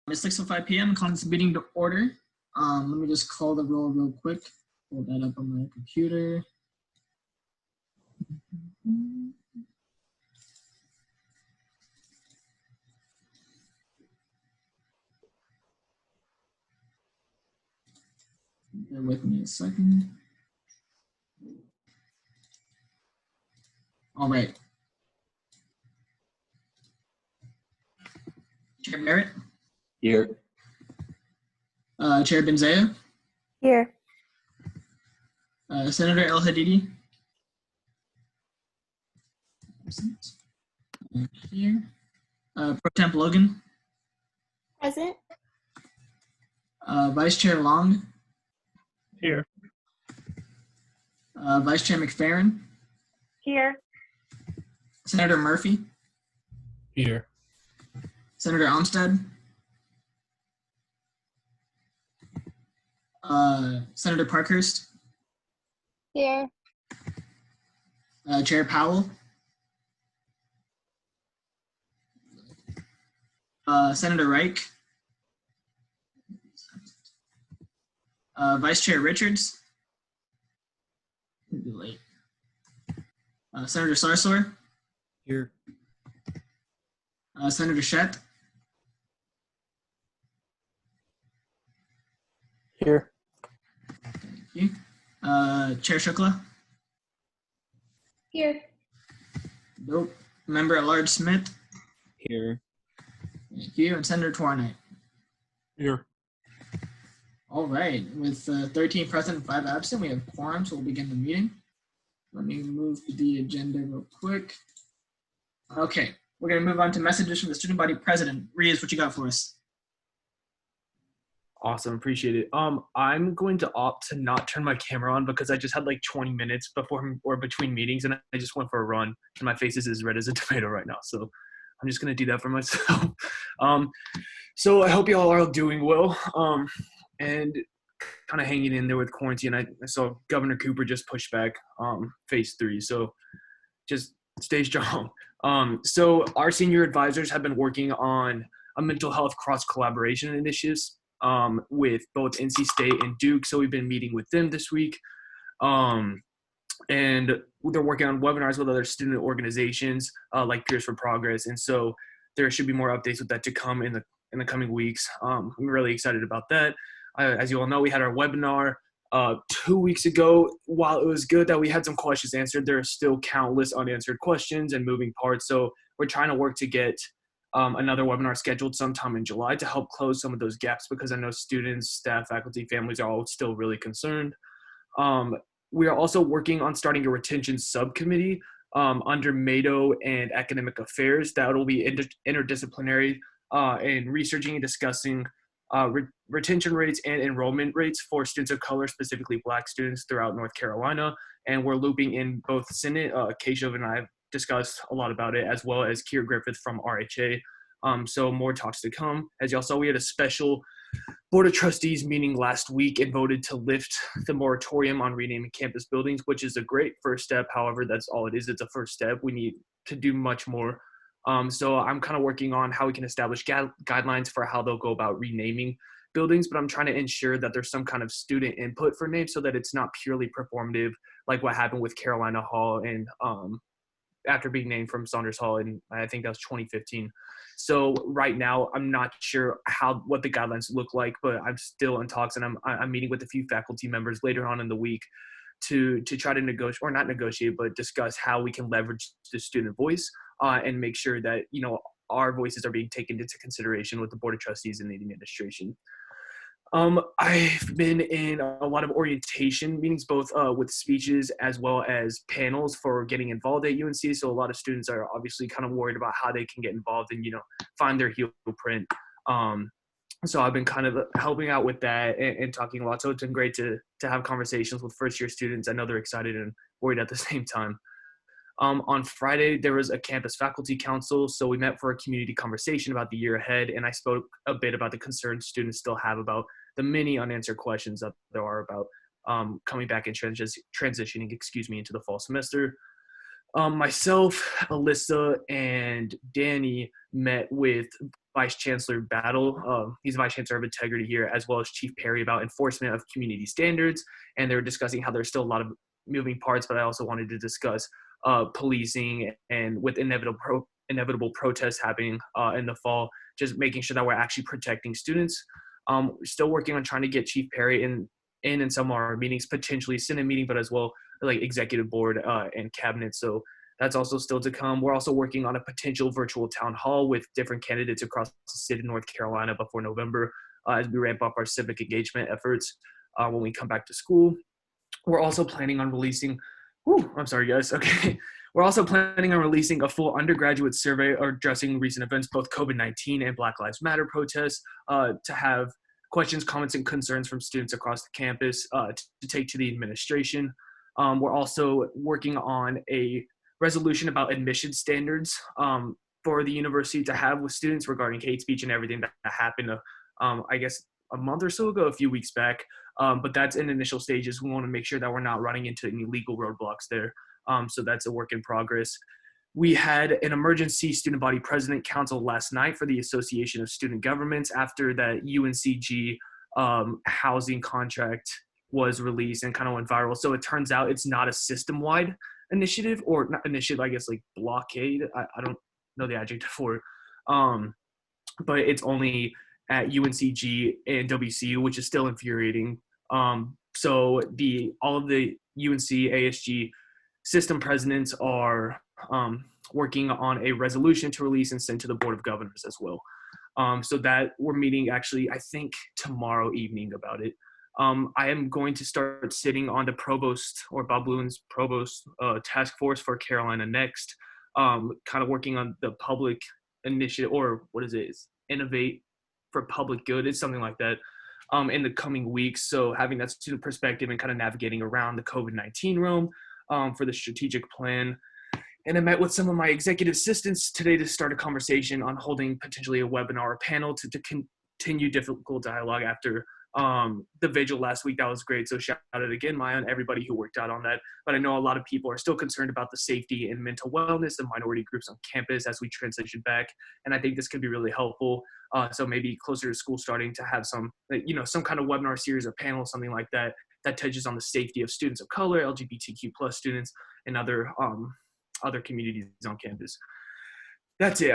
It's 6:05 p.m. Calling this meeting to order. Let me just call the roll real quick. Pull that up on my computer. Bear with me a second. All right. Chair Barrett. Here. Chair Benzea. Here. Senator El Hadidi. Absent. Here. Pro Temp Logan. Present. Vice Chair Long. Here. Vice Chair McFerrin. Here. Senator Murphy. Here. Senator Armstead. Senator Parkhurst. Here. Chair Powell. Senator Reich. Vice Chair Richards. Late. Senator Sarsour. Here. Senator Shett. Here. Thank you. Chair Shukla. Here. Nope. Member at Large Smith. Here. Thank you. And Senator Twarnight. Here. All right. With 13 present and 5 absent, we have quorum, so we'll begin the meeting. Let me move to the agenda real quick. Okay. We're going to move on to messages from the student body president. Riaz, what you got for us? Awesome, appreciate it. I'm going to opt to not turn my camera on because I just had like 20 minutes before or between meetings, and I just went for a run, and my face is as red as a tomato right now. So I'm just gonna do that for myself. So I hope y'all are doing well, and kind of hanging in there with quarantine. I saw Governor Cooper just push back phase 3, so just stay strong. So our senior advisors have been working on a mental health cross collaboration initiatives with both NC State and Duke. So we've been meeting with them this week. And they're working on webinars with other student organizations like Peers for Progress. And so there should be more updates with that to come in the coming weeks. I'm really excited about that. As you all know, we had our webinar 2 weeks ago. While it was good that we had some questions answered, there are still countless unanswered questions and moving parts. So we're trying to work to get another webinar scheduled sometime in July to help close some of those gaps, because I know students, staff, faculty, families are all still really concerned. We are also working on starting a retention subcommittee under MADO and Academic Affairs that will be interdisciplinary in researching and discussing retention rates and enrollment rates for students of color, specifically Black students throughout North Carolina. And we're looping in both Senate, Keshav and I have discussed a lot about it, as well as Keir Griffith from RHA. So more talks to come. As y'all saw, we had a special Board of Trustees meeting last week and voted to lift the moratorium on renaming campus buildings, which is a great first step. However, that's all it is. It's a first step. We need to do much more. So I'm kind of working on how we can establish guidelines for how they'll go about renaming buildings, but I'm trying to ensure that there's some kind of student input for names so that it's not purely performative, like what happened with Carolina Hall and after being named from Saunders Hall, and I think that was 2015. So right now, I'm not sure what the guidelines look like, but I'm still in talks, and I'm meeting with a few faculty members later on in the week to try to negotiate, or not negotiate, but discuss how we can leverage the student voice and make sure that our voices are being taken into consideration with the Board of Trustees and the administration. I've been in a lot of orientation meetings, both with speeches as well as panels for getting involved at UNC. So a lot of students are obviously kind of worried about how they can get involved and, find their heel print. So I've been kind of helping out with that and talking a lot. So it's been great to have conversations with first year students. I know they're excited and worried at the same time. On Friday, there was a campus faculty council, so we met for a community conversation about the year ahead, and I spoke a bit about the concerns students still have about the many unanswered questions that there are about coming back and transitioning, into the fall semester. Myself, Alyssa, and Danny met with Vice Chancellor Battle. He's Vice Chancellor of Integrity here, as well as Chief Perry about enforcement of community standards. And they were discussing how there's still a lot of moving parts, but I also wanted to discuss policing and with inevitable protests happening in the fall, just making sure that we're actually protecting students. We're still working on trying to get Chief Perry in some of our meetings, potentially Senate meeting, but as well like executive board and cabinet. So that's also still to come. We're also working on a potential virtual town hall with different candidates across the state of North Carolina before November as we ramp up our civic engagement efforts when we come back to school. We're also planning on releasing, I'm sorry guys, okay. We're also planning on releasing a full undergraduate survey addressing recent events, both COVID-19 and Black Lives Matter protests, to have questions, comments, and concerns from students across the campus to take to the administration. We're also working on a resolution about admission standards for the university to have with students regarding hate speech and everything that happened, I guess, a month or so ago, a few weeks back. But that's in initial stages. We want to make sure that we're not running into any legal roadblocks there. So that's a work in progress. We had an emergency student body president council last night for the Association of Student Governments after that UNCG housing contract was released and kind of went viral. So it turns out it's not a system-wide initiative, or not initiative, I guess, like blockade. I don't know the adjective for it. But it's only at UNCG and WCU, which is still infuriating. So all of the UNC ASG system presidents are working on a resolution to release and send to the Board of Governors as well. So that we're meeting actually, I think, tomorrow evening about it. I am going to start sitting on the provost, or Bob Lewin's provost task force for Carolina Next, kind of working on the public initiative, or what is it? It's Innovate for Public Good. It's something like that in the coming weeks. So having that student perspective and kind of navigating around the COVID-19 realm for the strategic plan. And I met with some of my executive assistants today to start a conversation on holding potentially a webinar or panel to continue difficult dialogue after the vigil last week. That was great. So shout out again, Maya, and everybody who worked out on that. But I know a lot of people are still concerned about the safety and mental wellness of minority groups on campus as we transition back. And I think this could be really helpful. So maybe closer to school starting to have some kind of webinar series or panel, something like that, that touches on the safety of students of color, LGBTQ plus students, and other communities on campus. That's it.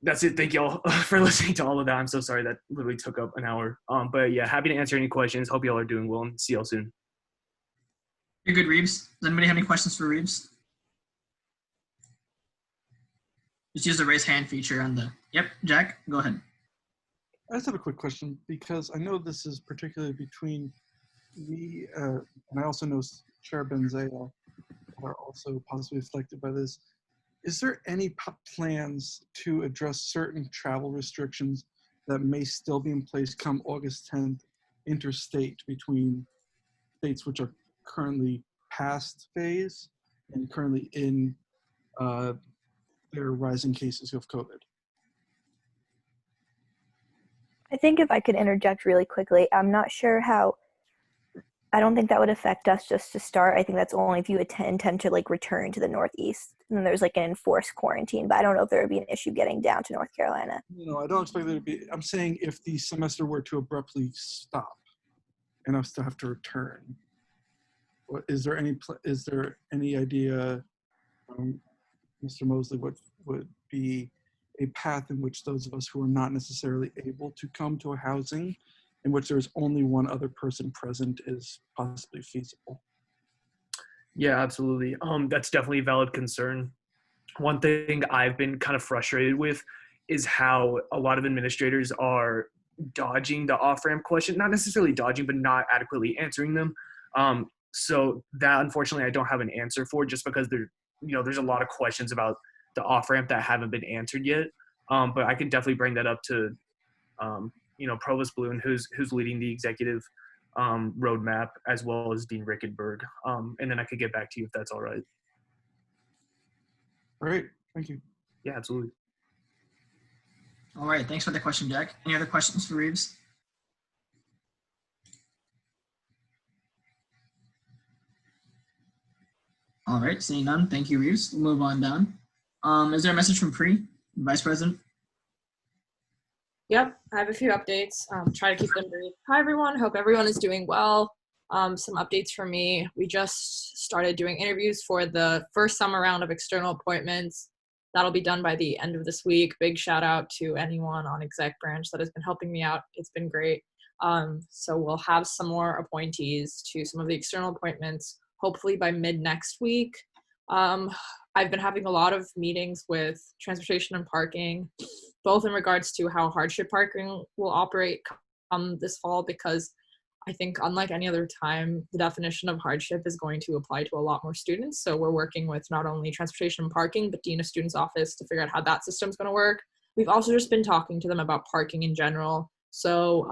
That's it. Thank y'all for listening to all of that. I'm so sorry that literally took up an hour. But yeah, happy to answer any questions. Hope y'all are doing well, and see y'all soon. You're good, Reeves. Does anybody have any questions for Reeves? Just use the raise hand feature on the, yep, Jack, go ahead. I just have a quick question, because I know this is particularly between me, and I also know Chair Benzea are also possibly affected by this. Is there any plans to address certain travel restrictions that may still be in place come August 10th, interstate between states which are currently past phase and currently in their rising cases of COVID? I think if I could interject really quickly, I'm not sure how, I don't think that would affect us just to start. I think that's only if you intend to like return to the Northeast. And then there's like an enforced quarantine, but I don't know if there would be an issue getting down to North Carolina. No, I don't expect there to be. I'm saying if the semester were to abruptly stop and us to have to return, is there any idea, Mr. Mosley, what would be a path in which those of us who are not necessarily able to come to a housing in which there's only one other person present is possibly feasible? Yeah, absolutely. That's definitely a valid concern. One thing I've been kind of frustrated with is how a lot of administrators are dodging the off-ramp question, not necessarily dodging, but not adequately answering them. So that, unfortunately, I don't have an answer for, just because there's a lot of questions about the off-ramp that haven't been answered yet. But I can definitely bring that up to, Provost Bloom, who's leading the executive roadmap, as well as Dean Rickenberg. And then I could get back to you if that's all right. Great, thank you. Yeah, absolutely. All right, thanks for the question, Jack. Any other questions for Reeves? All right, seeing none, thank you, Reeves. We'll move on down. Is there a message from Pri, Vice President? Yep, I have a few updates. Try to keep them brief. Hi, everyone. Hope everyone is doing well. Some updates from me. We just started doing interviews for the first summer round of external appointments. That'll be done by the end of this week. Big shout out to anyone on exec branch that has been helping me out. It's been great. So we'll have some more appointees to some of the external appointments, hopefully by mid next week. I've been having a lot of meetings with transportation and parking, both in regards to how hardship parking will operate this fall, because I think unlike any other time, the definition of hardship is going to apply to a lot more students. So we're working with not only transportation and parking, but Dean of Students Office to figure out how that system's going to work. We've also just been talking to them about parking in general. So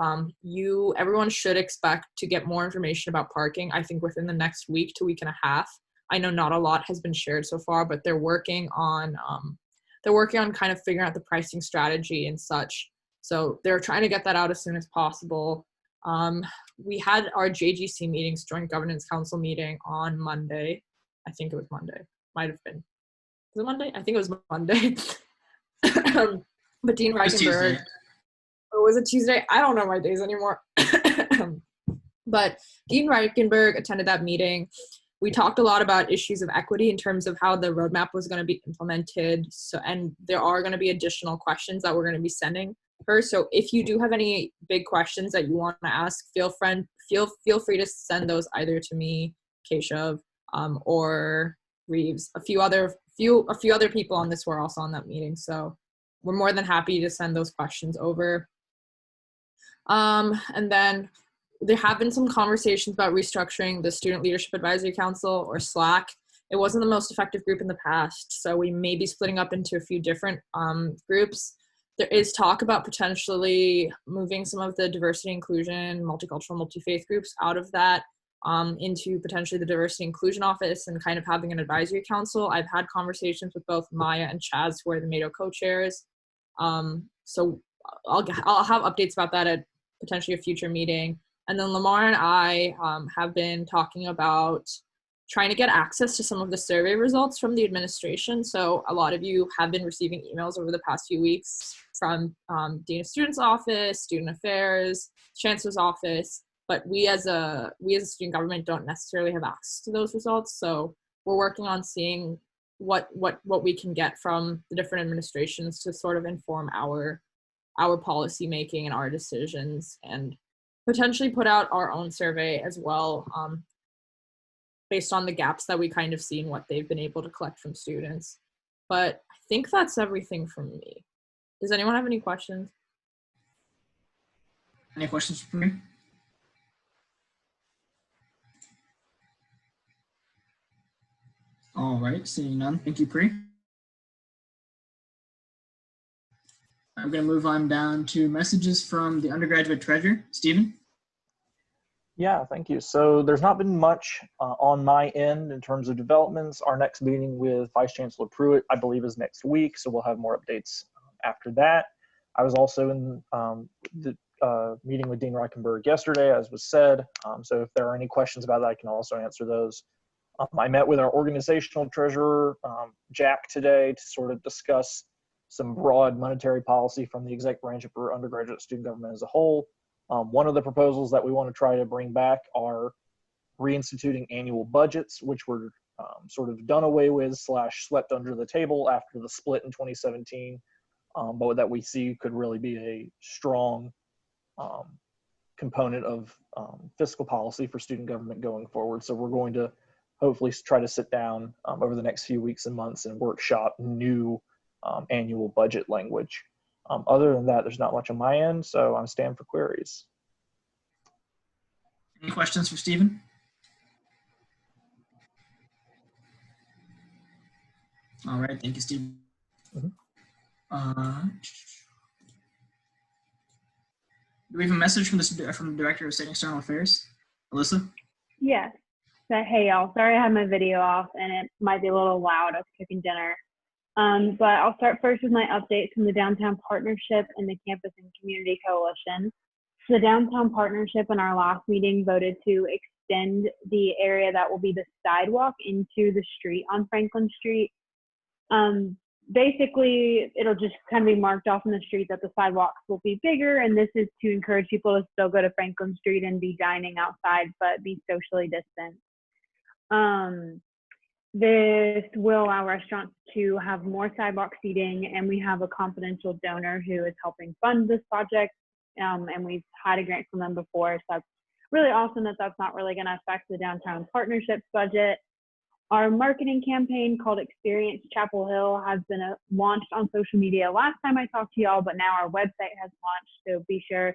everyone should expect to get more information about parking, I think, within the next week to week and a half. I know not a lot has been shared so far, but they're working on kind of figuring out the pricing strategy and such. So they're trying to get that out as soon as possible. We had our JGC meetings, Joint Governance Council meeting, on Monday. I think it was Monday. Might have been. Was it Monday? I think it was Monday. But Dean Reichenberg. Or was it Tuesday? I don't know my days anymore. But Dean Reichenberg attended that meeting. We talked a lot about issues of equity in terms of how the roadmap was going to be implemented. So, and there are going to be additional questions that we're going to be sending her. So if you do have any big questions that you want to ask, feel free to send those either to me, Keshav, or Reeves. A few other people on this were also on that meeting. So we're more than happy to send those questions over. And then there have been some conversations about restructuring the Student Leadership Advisory Council, or SLAC. It wasn't the most effective group in the past, so we may be splitting up into a few different groups. There is talk about potentially moving some of the diversity, inclusion, multicultural, multi-faith groups out of that into potentially the Diversity Inclusion Office and kind of having an advisory council. I've had conversations with both Maya and Chaz, who are the MATO co-chairs. So I'll have updates about that at potentially a future meeting. And then Lamar and I have been talking about trying to get access to some of the survey results from the administration. So a lot of you have been receiving emails over the past few weeks from Dean of Students Office, Student Affairs, Chancellor's Office, but we as a student government don't necessarily have access to those results. So we're working on seeing what we can get from the different administrations to sort of inform our policy making and our decisions, and potentially put out our own survey as well, based on the gaps that we kind of see in what they've been able to collect from students. But I think that's everything from me. Does anyone have any questions? Any questions for me? All right, seeing none. Thank you, Pri. I'm going to move on down to messages from the undergraduate treasurer, Stephen. Yeah, thank you. So there's not been much on my end in terms of developments. Our next meeting with Vice Chancellor Pruitt, I believe, is next week, so we'll have more updates after that. I was also in the meeting with Dean Reichenberg yesterday, as was said. So if there are any questions about that, I can also answer those. I met with our organizational treasurer, Jack, today to sort of discuss some broad monetary policy from the exec branch for undergraduate student government as a whole. One of the proposals that we want to try to bring back are reinstituting annual budgets, which were sort of done away with / swept under the table after the split in 2017, but that we see could really be a strong component of fiscal policy for student government going forward. So we're going to hopefully try to sit down over the next few weeks and months and workshop new annual budget language. Other than that, there's not much on my end, so I'm stand for queries. Any questions for Stephen? All right, thank you, Stephen. Mm-hmm. Do we have a message from the Director of State External Affairs, Alyssa? Yes. So, hey, y'all. Sorry I had my video off, and it might be a little loud. I was cooking dinner. But I'll start first with my updates from the Downtown Partnership and the Campus and Community Coalition. So the Downtown Partnership in our last meeting voted to extend the area that will be the sidewalk into the street on Franklin Street. basically, it'll just kind of be marked off in the street that the sidewalks will be bigger, and this is to encourage people to still go to Franklin Street and be dining outside, but be socially distant. This will allow restaurants to have more sidewalk seating, and we have a confidential donor who is helping fund this project, and we've had a grant from them before, so that's really awesome that that's not really going to affect the downtown partnerships budget. Our marketing campaign called Experience Chapel Hill has been launched on social media last time I talked to y'all, but now our website has launched, so be sure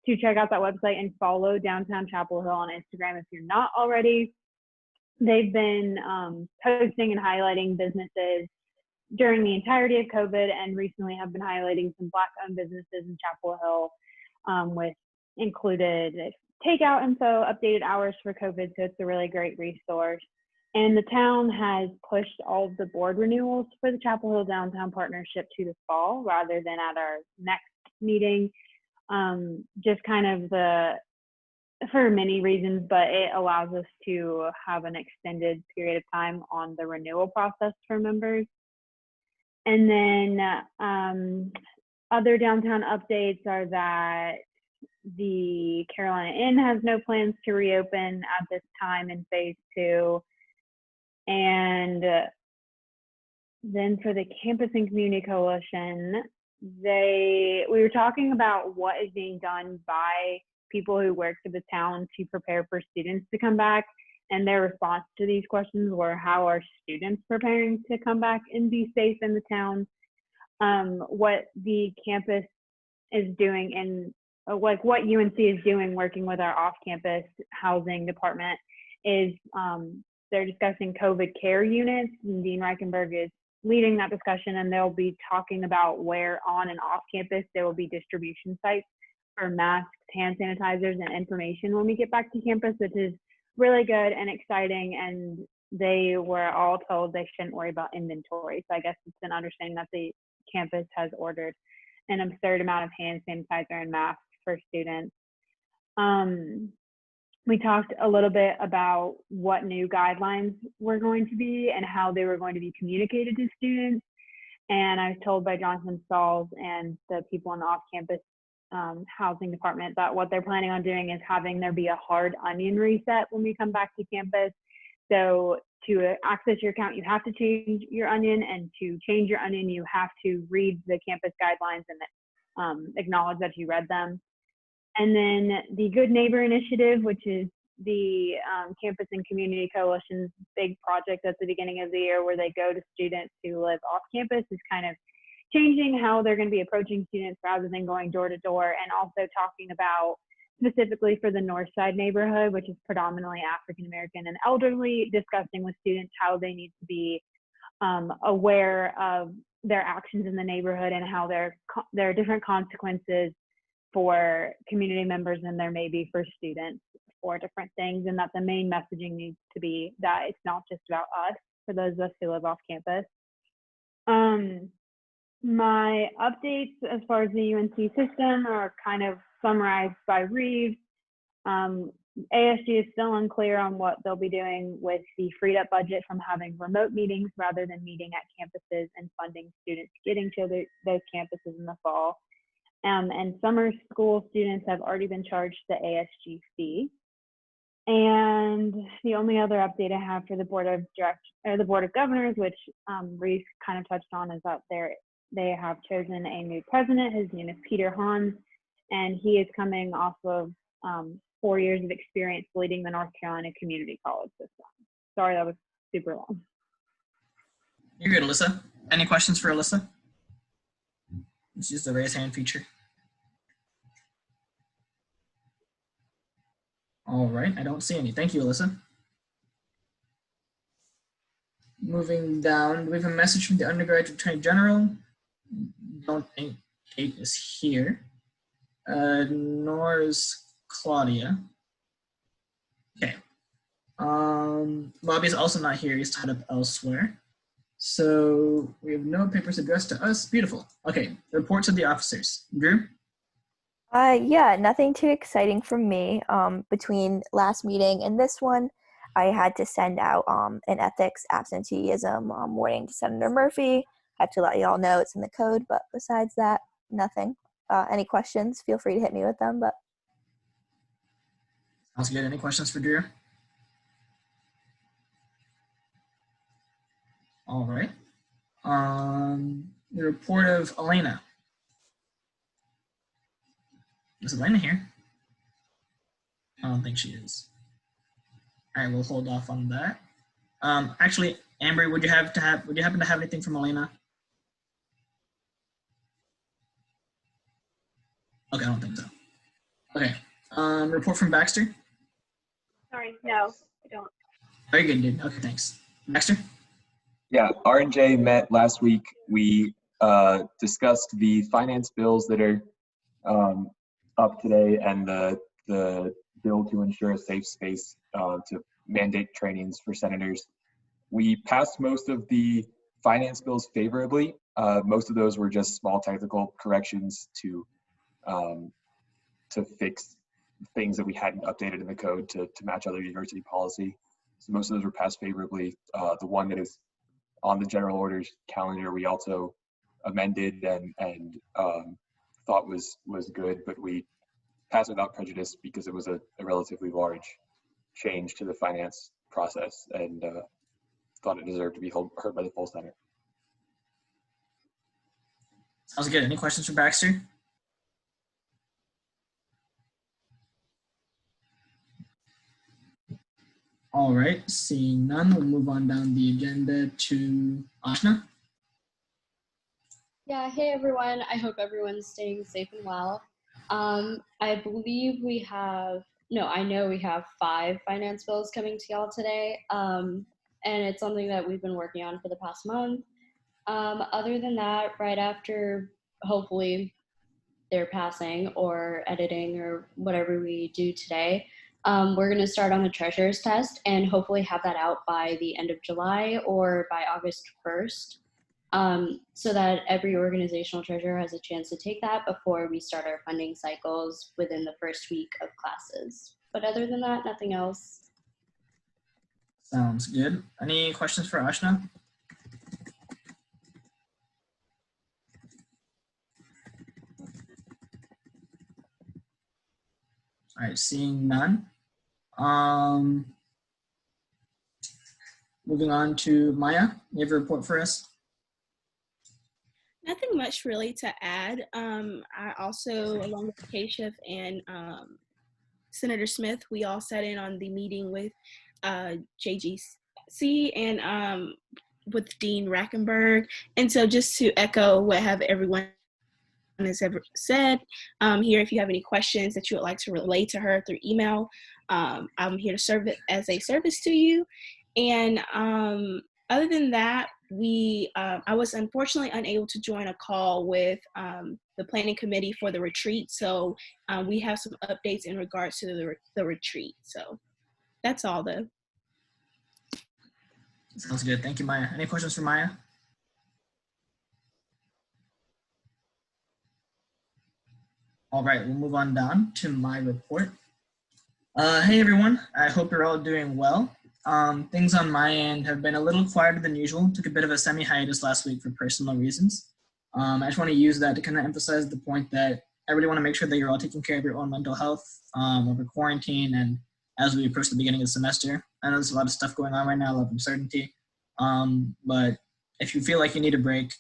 to check out that website and follow Downtown Chapel Hill on Instagram if you're not already. They've been posting and highlighting businesses during the entirety of COVID, and recently have been highlighting some Black-owned businesses in Chapel Hill with included takeout info, updated hours for COVID, so it's a really great resource. And the town has pushed all of the board renewals for the Chapel Hill Downtown Partnership to the fall rather than at our next meeting. Just kind of for many reasons, but it allows us to have an extended period of time on the renewal process for members. And then other downtown updates are that the Carolina Inn has no plans to reopen at this time in phase 2. And then for the Campus and Community Coalition, we were talking about what is being done by people who work for the town to prepare for students to come back. And their response to these questions were, how are students preparing to come back and be safe in the town? What the campus is doing, and like what UNC is doing working with our off-campus housing department is they're discussing COVID care units, and Dean Reichenberg is leading that discussion, and they'll be talking about where on and off campus there will be distribution sites for masks, hand sanitizers, and information when we get back to campus, which is really good and exciting. And they were all told they shouldn't worry about inventory. So I guess it's an understanding that the campus has ordered an absurd amount of hand sanitizer and masks for students. We talked a little bit about what new guidelines were going to be and how they were going to be communicated to students. And I was told by Jonathan Stalls and the people in the off-campus housing department that what they're planning on doing is having there be a hard onion reset when we come back to campus. So to access your account, you have to change your onion, and to change your onion, you have to read the campus guidelines and acknowledge that you read them. And then the Good Neighbor Initiative, which is the Campus and Community Coalition's big project at the beginning of the year, where they go to students who live off campus, is kind of changing how they're going to be approaching students rather than going door to door, and also talking about specifically for the North Side neighborhood, which is predominantly African American and elderly, discussing with students how they need to be aware of their actions in the neighborhood and how there are different consequences for community members than there may be for students for different things, and that the main messaging needs to be that it's not just about us, for those of us who live off campus. My updates as far as the UNC system are kind of summarized by Reeves. ASG is still unclear on what they'll be doing with the freed up budget from having remote meetings rather than meeting at campuses and funding students getting to those campuses in the fall. And summer school students have already been charged the ASG fee. And the only other update I have for the Board of Governors, which Reese kind of touched on, is that they have chosen a new president. His name is Peter Hans, and he is coming off of 4 years of experience leading the North Carolina Community College system. Sorry, that was super long. You're good, Alyssa. Any questions for Alyssa? Let's use the raise hand feature. All right, I don't see any. Thank you, Alyssa. Moving down, we have a message from the undergraduate attorney general. Don't think Kate is here, nor is Claudia. Okay. Bobby is also not here. He's tied up elsewhere. So we have no papers addressed to us. Beautiful. Okay, reports of the officers. Drew? Yeah, nothing too exciting from me. Between last meeting and this one, I had to send out an ethics absenteeism warning to Senator Murphy. have to let y'all know it's in the code, but besides that, nothing. Any questions, feel free to hit me with them. But Sounds good. Any questions for Drew? All right. The report of Elena. Is Elena here? I don't think she is. All right, we'll hold off on that. Actually, Amber, would you happen to have anything from Elena? Okay, I don't think so. Okay. Report from Baxter. Sorry, no, I don't. Very good, dude. Okay, thanks. Baxter. Yeah, R&J met last week. We discussed the finance bills that are up today and the bill to ensure a safe space to mandate trainings for senators. We passed most of the finance bills favorably. Most of those were just small technical corrections to fix things that we hadn't updated in the code to match other university policy. So most of those were passed favorably. The one that is on the general orders calendar, we also amended and thought was good, but we passed without prejudice because it was a relatively large change to the finance process and thought it deserved to be heard by the full Senate. Sounds good. Any questions for Baxter? All right, seeing none, we'll move on down the agenda to Ashna. Yeah, hey everyone. I hope everyone's staying safe and well. I believe I know we have 5 finance bills coming to y'all today. And it's something that we've been working on for the past month. Other than that, right after, hopefully, they're passing or editing or whatever we do today, we're going to start on the treasurer's test and hopefully have that out by the end of July or by August 1st, so that every organizational treasurer has a chance to take that before we start our funding cycles within the first week of classes. But other than that, nothing else. Sounds good. Any questions for Ashna? All right, seeing none. Moving on to Maya, you have a report for us? Nothing much really to add. I also, along with Kashif and Senator Smith, we all sat in on the meeting with JGC and with Dean Rackenberg. And so just to echo what have everyone has ever said, here if you have any questions that you would like to relay to her through email, I'm here to serve it as a service to you. And other than that, I was unfortunately unable to join a call with the planning committee for the retreat. So we have some updates in regards to the retreat. So that's all though. Sounds good. Thank you, Maya. Any questions for Maya? All right, we'll move on down to my report. Hey everyone, I hope you're all doing well. Things on my end have been a little quieter than usual. Took a bit of a semi-hiatus last week for personal reasons. I just want to use that to kind of emphasize the point that I really want to make sure that you're all taking care of your own mental health over quarantine and as we approach the beginning of the semester. I know there's a lot of stuff going on right now, a lot of uncertainty. But if you feel like you need a break,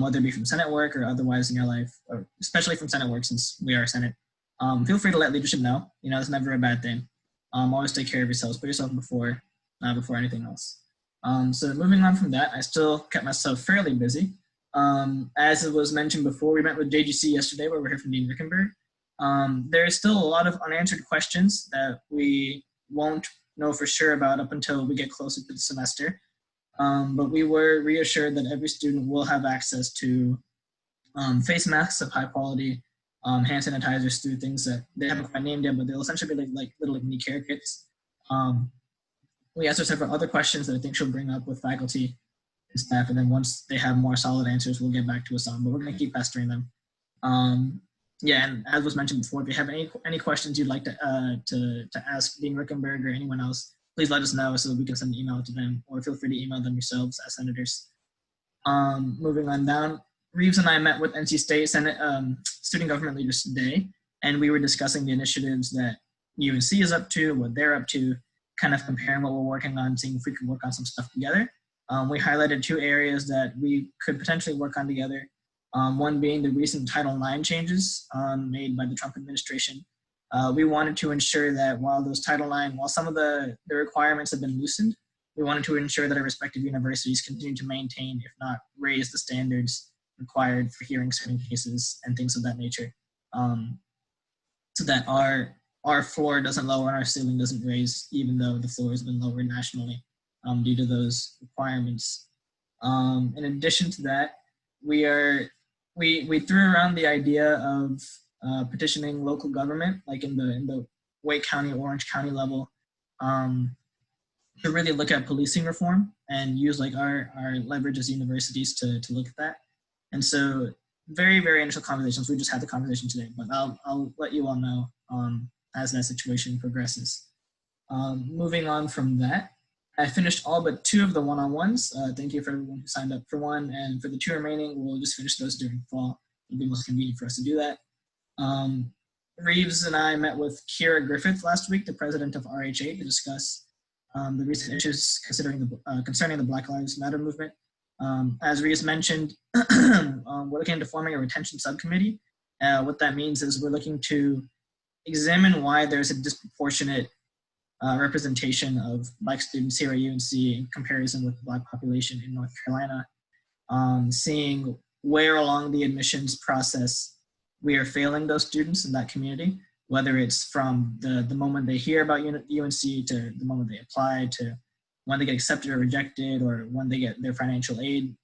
whether it be from Senate work or otherwise in your life, or especially from Senate work since we are Senate, feel free to let leadership know. You know, it's never a bad thing. Always take care of yourselves. Put yourself before anything else. So moving on from that, I still kept myself fairly busy. As it was mentioned before, we met with JGC yesterday where we heard from Dean Rickenberg. There is still a lot of unanswered questions that we won't know for sure about up until we get closer to the semester. But we were reassured that every student will have access to face masks of high quality, hand sanitizers through things that they haven't quite named yet, but they'll essentially be like little knee care kits. We asked her several other questions that I think she'll bring up with faculty and staff, and then once they have more solid answers, we'll get back to us on, but we're gonna keep pestering them. Yeah, and as was mentioned before, if you have any questions you'd like to ask Dean Rickenberg or anyone else, please let us know so that we can send an email to them, or feel free to email them yourselves as senators. Moving on down, Reeves and I met with NC State Senate student government leaders today, and we were discussing the initiatives that UNC is up to, what they're up to, kind of comparing what we're working on, seeing if we can work on some stuff together. We highlighted 2 areas that we could potentially work on together. One being the recent Title IX changes made by the Trump administration. We wanted to ensure that while some of the requirements have been loosened, we wanted to ensure that our respective universities continue to maintain, if not raise, the standards required for hearing certain cases and things of that nature, so that our floor doesn't lower and our ceiling doesn't raise, even though the floor has been lowered nationally due to those requirements. In addition to that, we threw around the idea of petitioning local government, like in the Wake County, Orange County level, to really look at policing reform and use like our leverage as universities to look at that. And so very, very initial conversations. We just had the conversation today, but I'll let you all know as that situation progresses. Moving on from that, I finished all but 2 of the one-on-ones. Thank you for everyone who signed up for one, and for the 2 remaining, we'll just finish those during fall. It'll be most convenient for us to do that. Reeves and I met with Kira Griffith last week, the president of RHA, to discuss the recent issues concerning the Black Lives Matter movement. As Reeves mentioned, we're looking into forming a retention subcommittee. What that means is we're looking to examine why there's a disproportionate representation of Black students here at UNC in comparison with the Black population in North Carolina, seeing where along the admissions process we are failing those students in that community, whether it's from the moment they hear about UNC to the moment they apply to when they get accepted or rejected or when they get their financial aid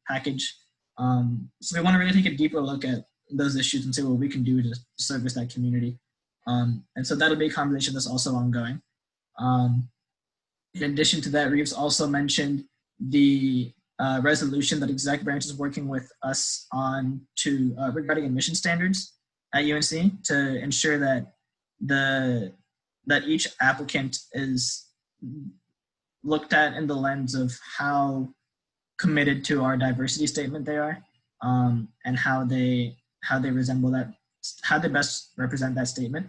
package. So we want to really take a deeper look at those issues and see what we can do to service that community. And so that'll be a conversation that's also ongoing. In addition to that, Reeves also mentioned the resolution that exec branch is working with us on regarding admission standards at UNC to ensure that that each applicant is looked at in the lens of how committed to our diversity statement they are, and how they resemble that, how they best represent that statement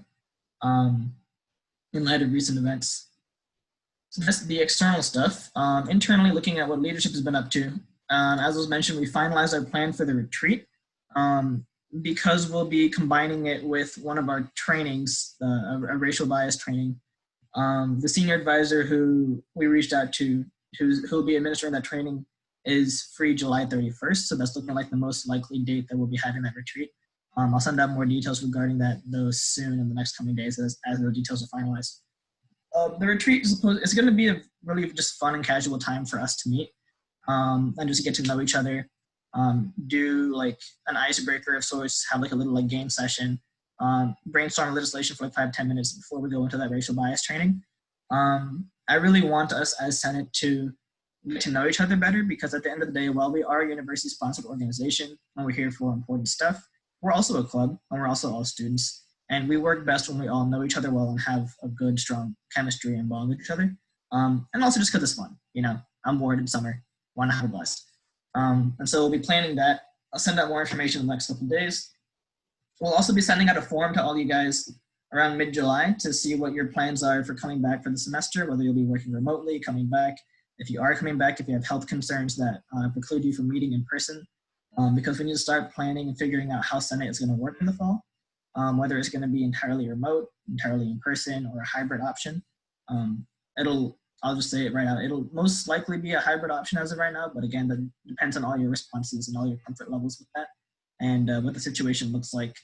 in light of recent events. So that's the external stuff. Internally, looking at what leadership has been up to. As was mentioned, we finalized our plan for the retreat. Because we'll be combining it with one of our trainings, a racial bias training. The senior advisor who we reached out to, who'll be administering that training, is free July 31st. So that's looking like the most likely date that we'll be having that retreat. I'll send out more details regarding those soon in the next coming days as the details are finalized. The retreat is going to be a really just fun and casual time for us to meet and just get to know each other. Do like an icebreaker of sorts, have like a little like game session, brainstorm legislation for like 5-10 minutes before we go into that racial bias training. I really want us as Senate to get to know each other better, because at the end of the day, while we are a university sponsored organization and we're here for important stuff, we're also a club and we're also all students. And we work best when we all know each other well and have a good, strong chemistry and bond with each other. And also just because it's fun. You know, I'm bored in summer, want to have a blast. And so we'll be planning that. I'll send out more information in the next couple of days. We'll also be sending out a form to all you guys around mid-July to see what your plans are for coming back for the semester, whether you'll be working remotely, coming back. If you are coming back, if you have health concerns that preclude you from meeting in person, because we need to start planning and figuring out how Senate is going to work in the fall, whether it's going to be entirely remote, entirely in person, or a hybrid option. I'll just say it right out. It'll most likely be a hybrid option as of right now, but again, that depends on all your responses and all your comfort levels with that, and what the situation looks like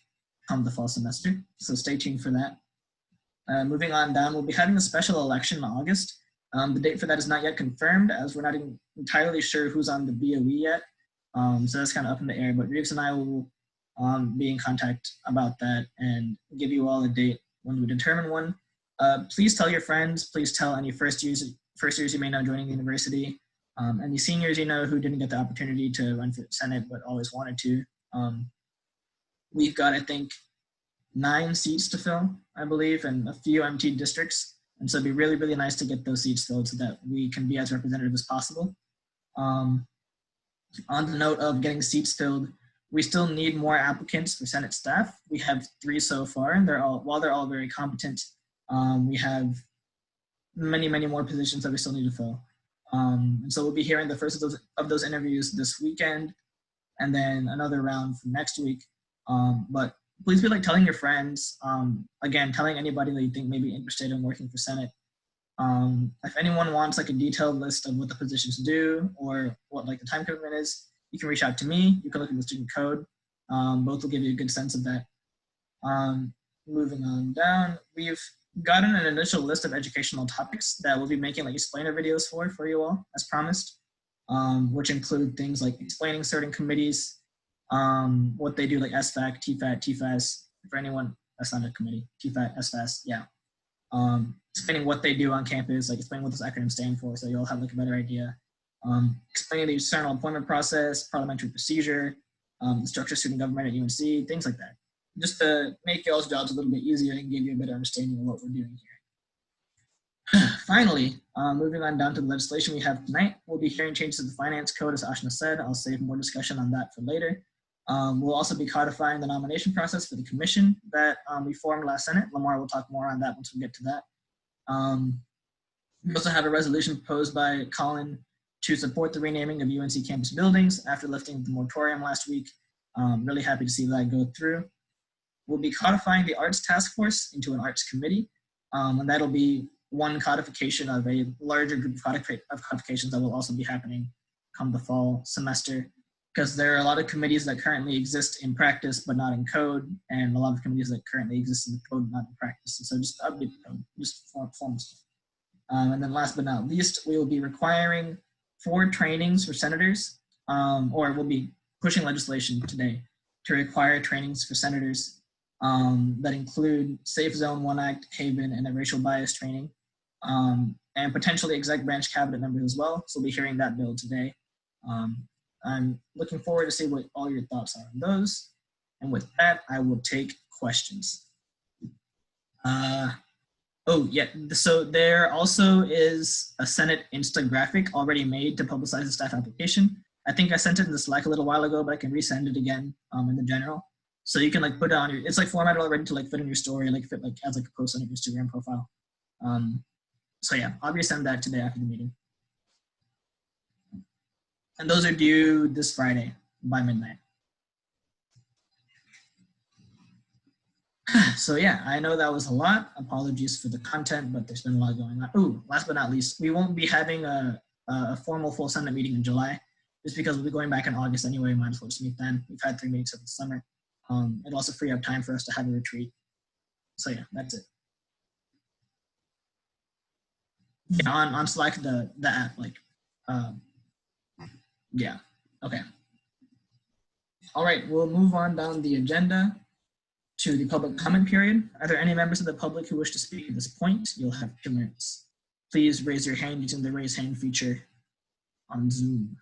come the fall semester. So stay tuned for that. Moving on down, we'll be having a special election in August. The date for that is not yet confirmed, as we're not entirely sure who's on the BOE yet. So that's kind of up in the air, but Reeves and I will be in contact about that and give you all a date when we determine one. Please tell your friends, please tell any first years you may know joining the university, any seniors you know who didn't get the opportunity to run for Senate but always wanted to. We've got, I think, 9 seats to fill, I believe, and a few empty districts. And so it'd be really, really nice to get those seats filled so that we can be as representative as possible. On the note of getting seats filled, we still need more applicants for Senate staff. We have 3 so far, and while they're all very competent, we have many more positions that we still need to fill. And so we'll be hearing the first of those interviews this weekend, and then another round for next week. But please be telling your friends, again, telling anybody that you think may be interested in working for Senate. If anyone wants a detailed list of what the positions do or what the time commitment is, you can reach out to me. You can look at the student code. Both will give you a good sense of that. Moving on down, we've gotten an initial list of educational topics that we'll be making explainer videos for you all, as promised, which include things like explaining certain committees, what they do, SFAC, TFAT, TFAS, for anyone that's not a committee, TFAT, SFAS, yeah. Explaining what they do on campus, explaining what those acronyms stand for, so you'll have a better idea. Explaining the external appointment process, parliamentary procedure, the structure of student government at UNC, things like that. Just to make y'all's jobs a little bit easier and give you a better understanding of what we're doing here. Finally, moving on down to the legislation we have tonight, we'll be hearing changes to the finance code, as Ashna said. I'll save more discussion on that for later. We'll also be codifying the nomination process for the commission that we formed last Senate. Lamar will talk more on that once we get to that. We also have a resolution proposed by Colin to support the renaming of UNC campus buildings after lifting the moratorium last week. Really happy to see that go through. We'll be codifying the arts task force into an arts committee, and that'll be one codification of a larger group of codifications that will also be happening come the fall semester, because there are a lot of committees that currently exist in practice but not in code, and a lot of committees that currently exist in the code but not in practice. So just update code, just formal stuff. And then last but not least, we will be requiring 4 trainings for senators, or we'll be pushing legislation today to require trainings for senators that include Safe Zone 1 Act, Haven, and a racial bias training, and potentially exec branch cabinet members as well. So we'll be hearing that bill today. I'm looking forward to see what all your thoughts are on those. And with that, I will take questions. Oh, yeah, so there also is a Senate Instagraphic already made to publicize the staff application. I think I sent it in the Slack a little while ago, but I can resend it again in the general. So you can put it on your, it's formatted already to fit in your story, fit as a post on your Instagram profile. So yeah, I'll resend that today after the meeting. And those are due this Friday by midnight. So yeah, I know that was a lot. Apologies for the content, but there's been a lot going on. Oh, last but not least, we won't be having a formal full Senate meeting in July, just because we'll be going back in August anyway. Might as well just meet then. We've had 3 meetings over the summer. It'll also free up time for us to have a retreat. So yeah, that's it. Yeah, on Slack, the app, yeah, okay. All right, we'll move on down the agenda to the public comment period. Are there any members of the public who wish to speak at this point? You'll have 2 minutes. Please raise your hand using the raise hand feature on Zoom.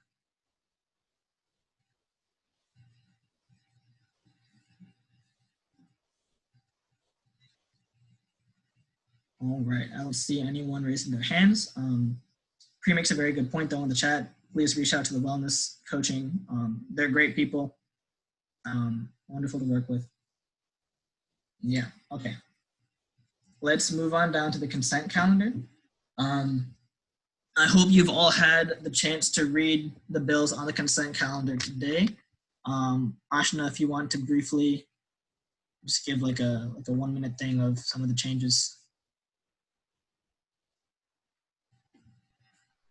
All right, I don't see anyone raising their hands. Pri makes a very good point though in the chat. Please reach out to the wellness coaching. They're great people. Wonderful to work with. Yeah, okay. Let's move on down to the consent calendar. I hope you've all had the chance to read the bills on the consent calendar today. Ashna, if you want to briefly just give a 1-minute thing of some of the changes.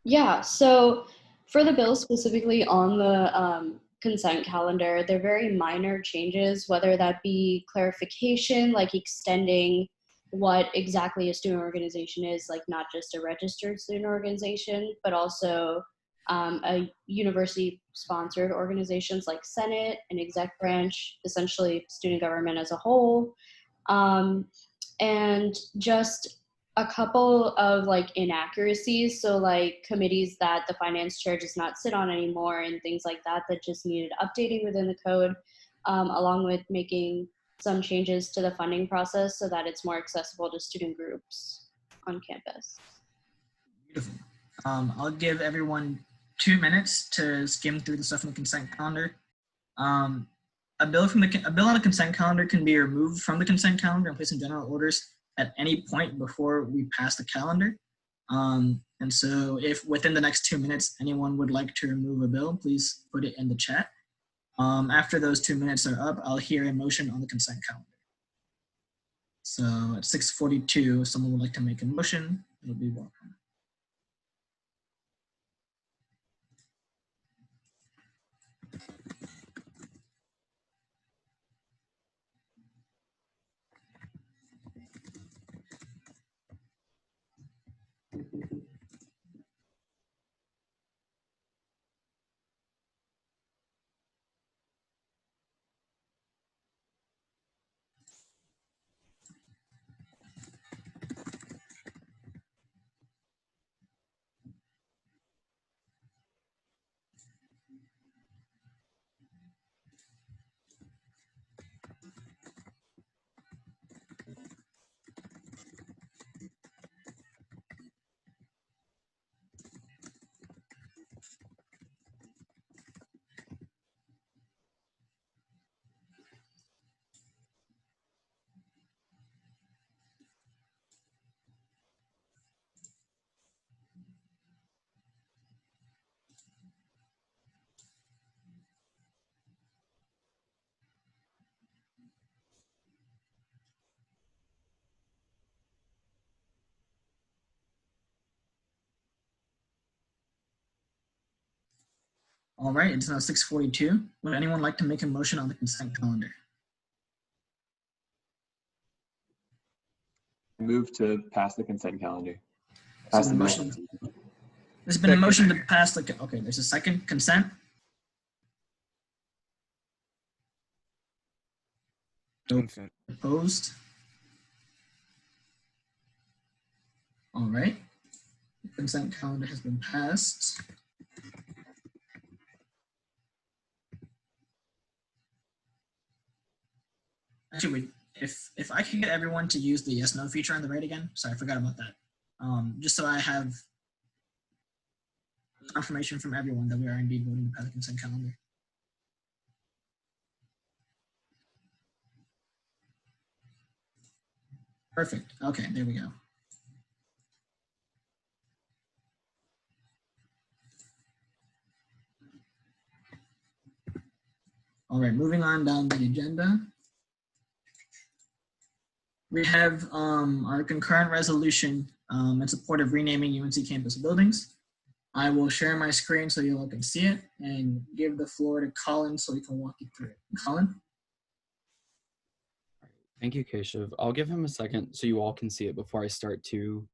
Yeah, so for the bill specifically on the consent calendar, they're very minor changes, whether that be clarification, like extending what exactly a student organization is, not just a registered student organization, but also a university-sponsored organizations like Senate and exec branch, essentially student government as a whole, and just a couple of inaccuracies, so committees that the finance chair does not sit on anymore and things like that just needed updating within the code, along with making some changes to the funding process so that it's more accessible to student groups on campus. Beautiful. I'll give everyone 2 minutes to skim through the stuff in the consent calendar. A bill on a consent calendar can be removed from the consent calendar and placed in general orders at any point before we pass the calendar. And so if within the next 2 minutes anyone would like to remove a bill, please put it in the chat. After those 2 minutes are up, I'll hear a motion on the consent calendar. So at 6:42, if someone would like to make a motion, it'll be welcome. All right, it's now 6:42. Would anyone like to make a motion on the consent calendar? Move to pass the consent calendar. So Pass the the bill. motion. There's been a motion to pass the, okay, there's a second, consent. Consent. Opposed? All right, the consent calendar has been passed. Actually, wait, if I can get everyone to use the yes/no feature on the right again. Sorry, I forgot about that. Just so I have confirmation from everyone that we are indeed voting to pass the consent calendar. Perfect. Okay, there we go. All right, moving on down the agenda. We have our concurrent resolution in support of renaming UNC campus buildings. I will share my screen so you all can see it and give the floor to Colin so he can walk you through it. Colin? Thank you, Keshav. I'll give him a second so you all can see it before I start to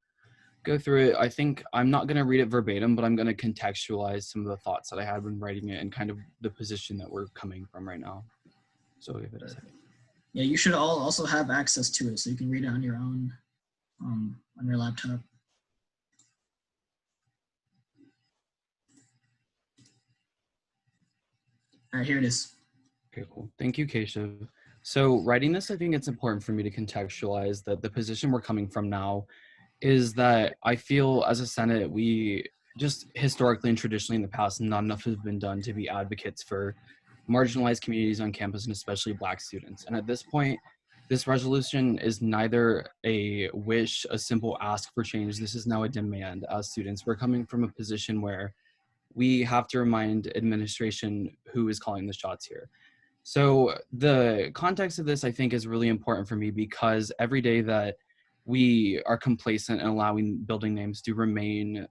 go through it. I think I'm not going to read it verbatim, but I'm going to contextualize some of the thoughts that I had when writing it and kind of the position that we're coming from right now. So I'll give it a second. Yeah, you should all also have access to it so you can read it on your own, on your laptop. All right, here it is. Okay, cool. Thank you, Keshav. So writing this, I think it's important for me to contextualize that the position we're coming from now is that I feel as a Senate, we just historically and traditionally in the past, not enough has been done to be advocates for marginalized communities on campus and especially Black students. And at this point, this resolution is neither a wish, a simple ask for change. This is now a demand as students. We're coming from a position where we have to remind administration who is calling the shots here. So the context of this, I think, is really important for me because every day that we are complacent and allowing building names to remain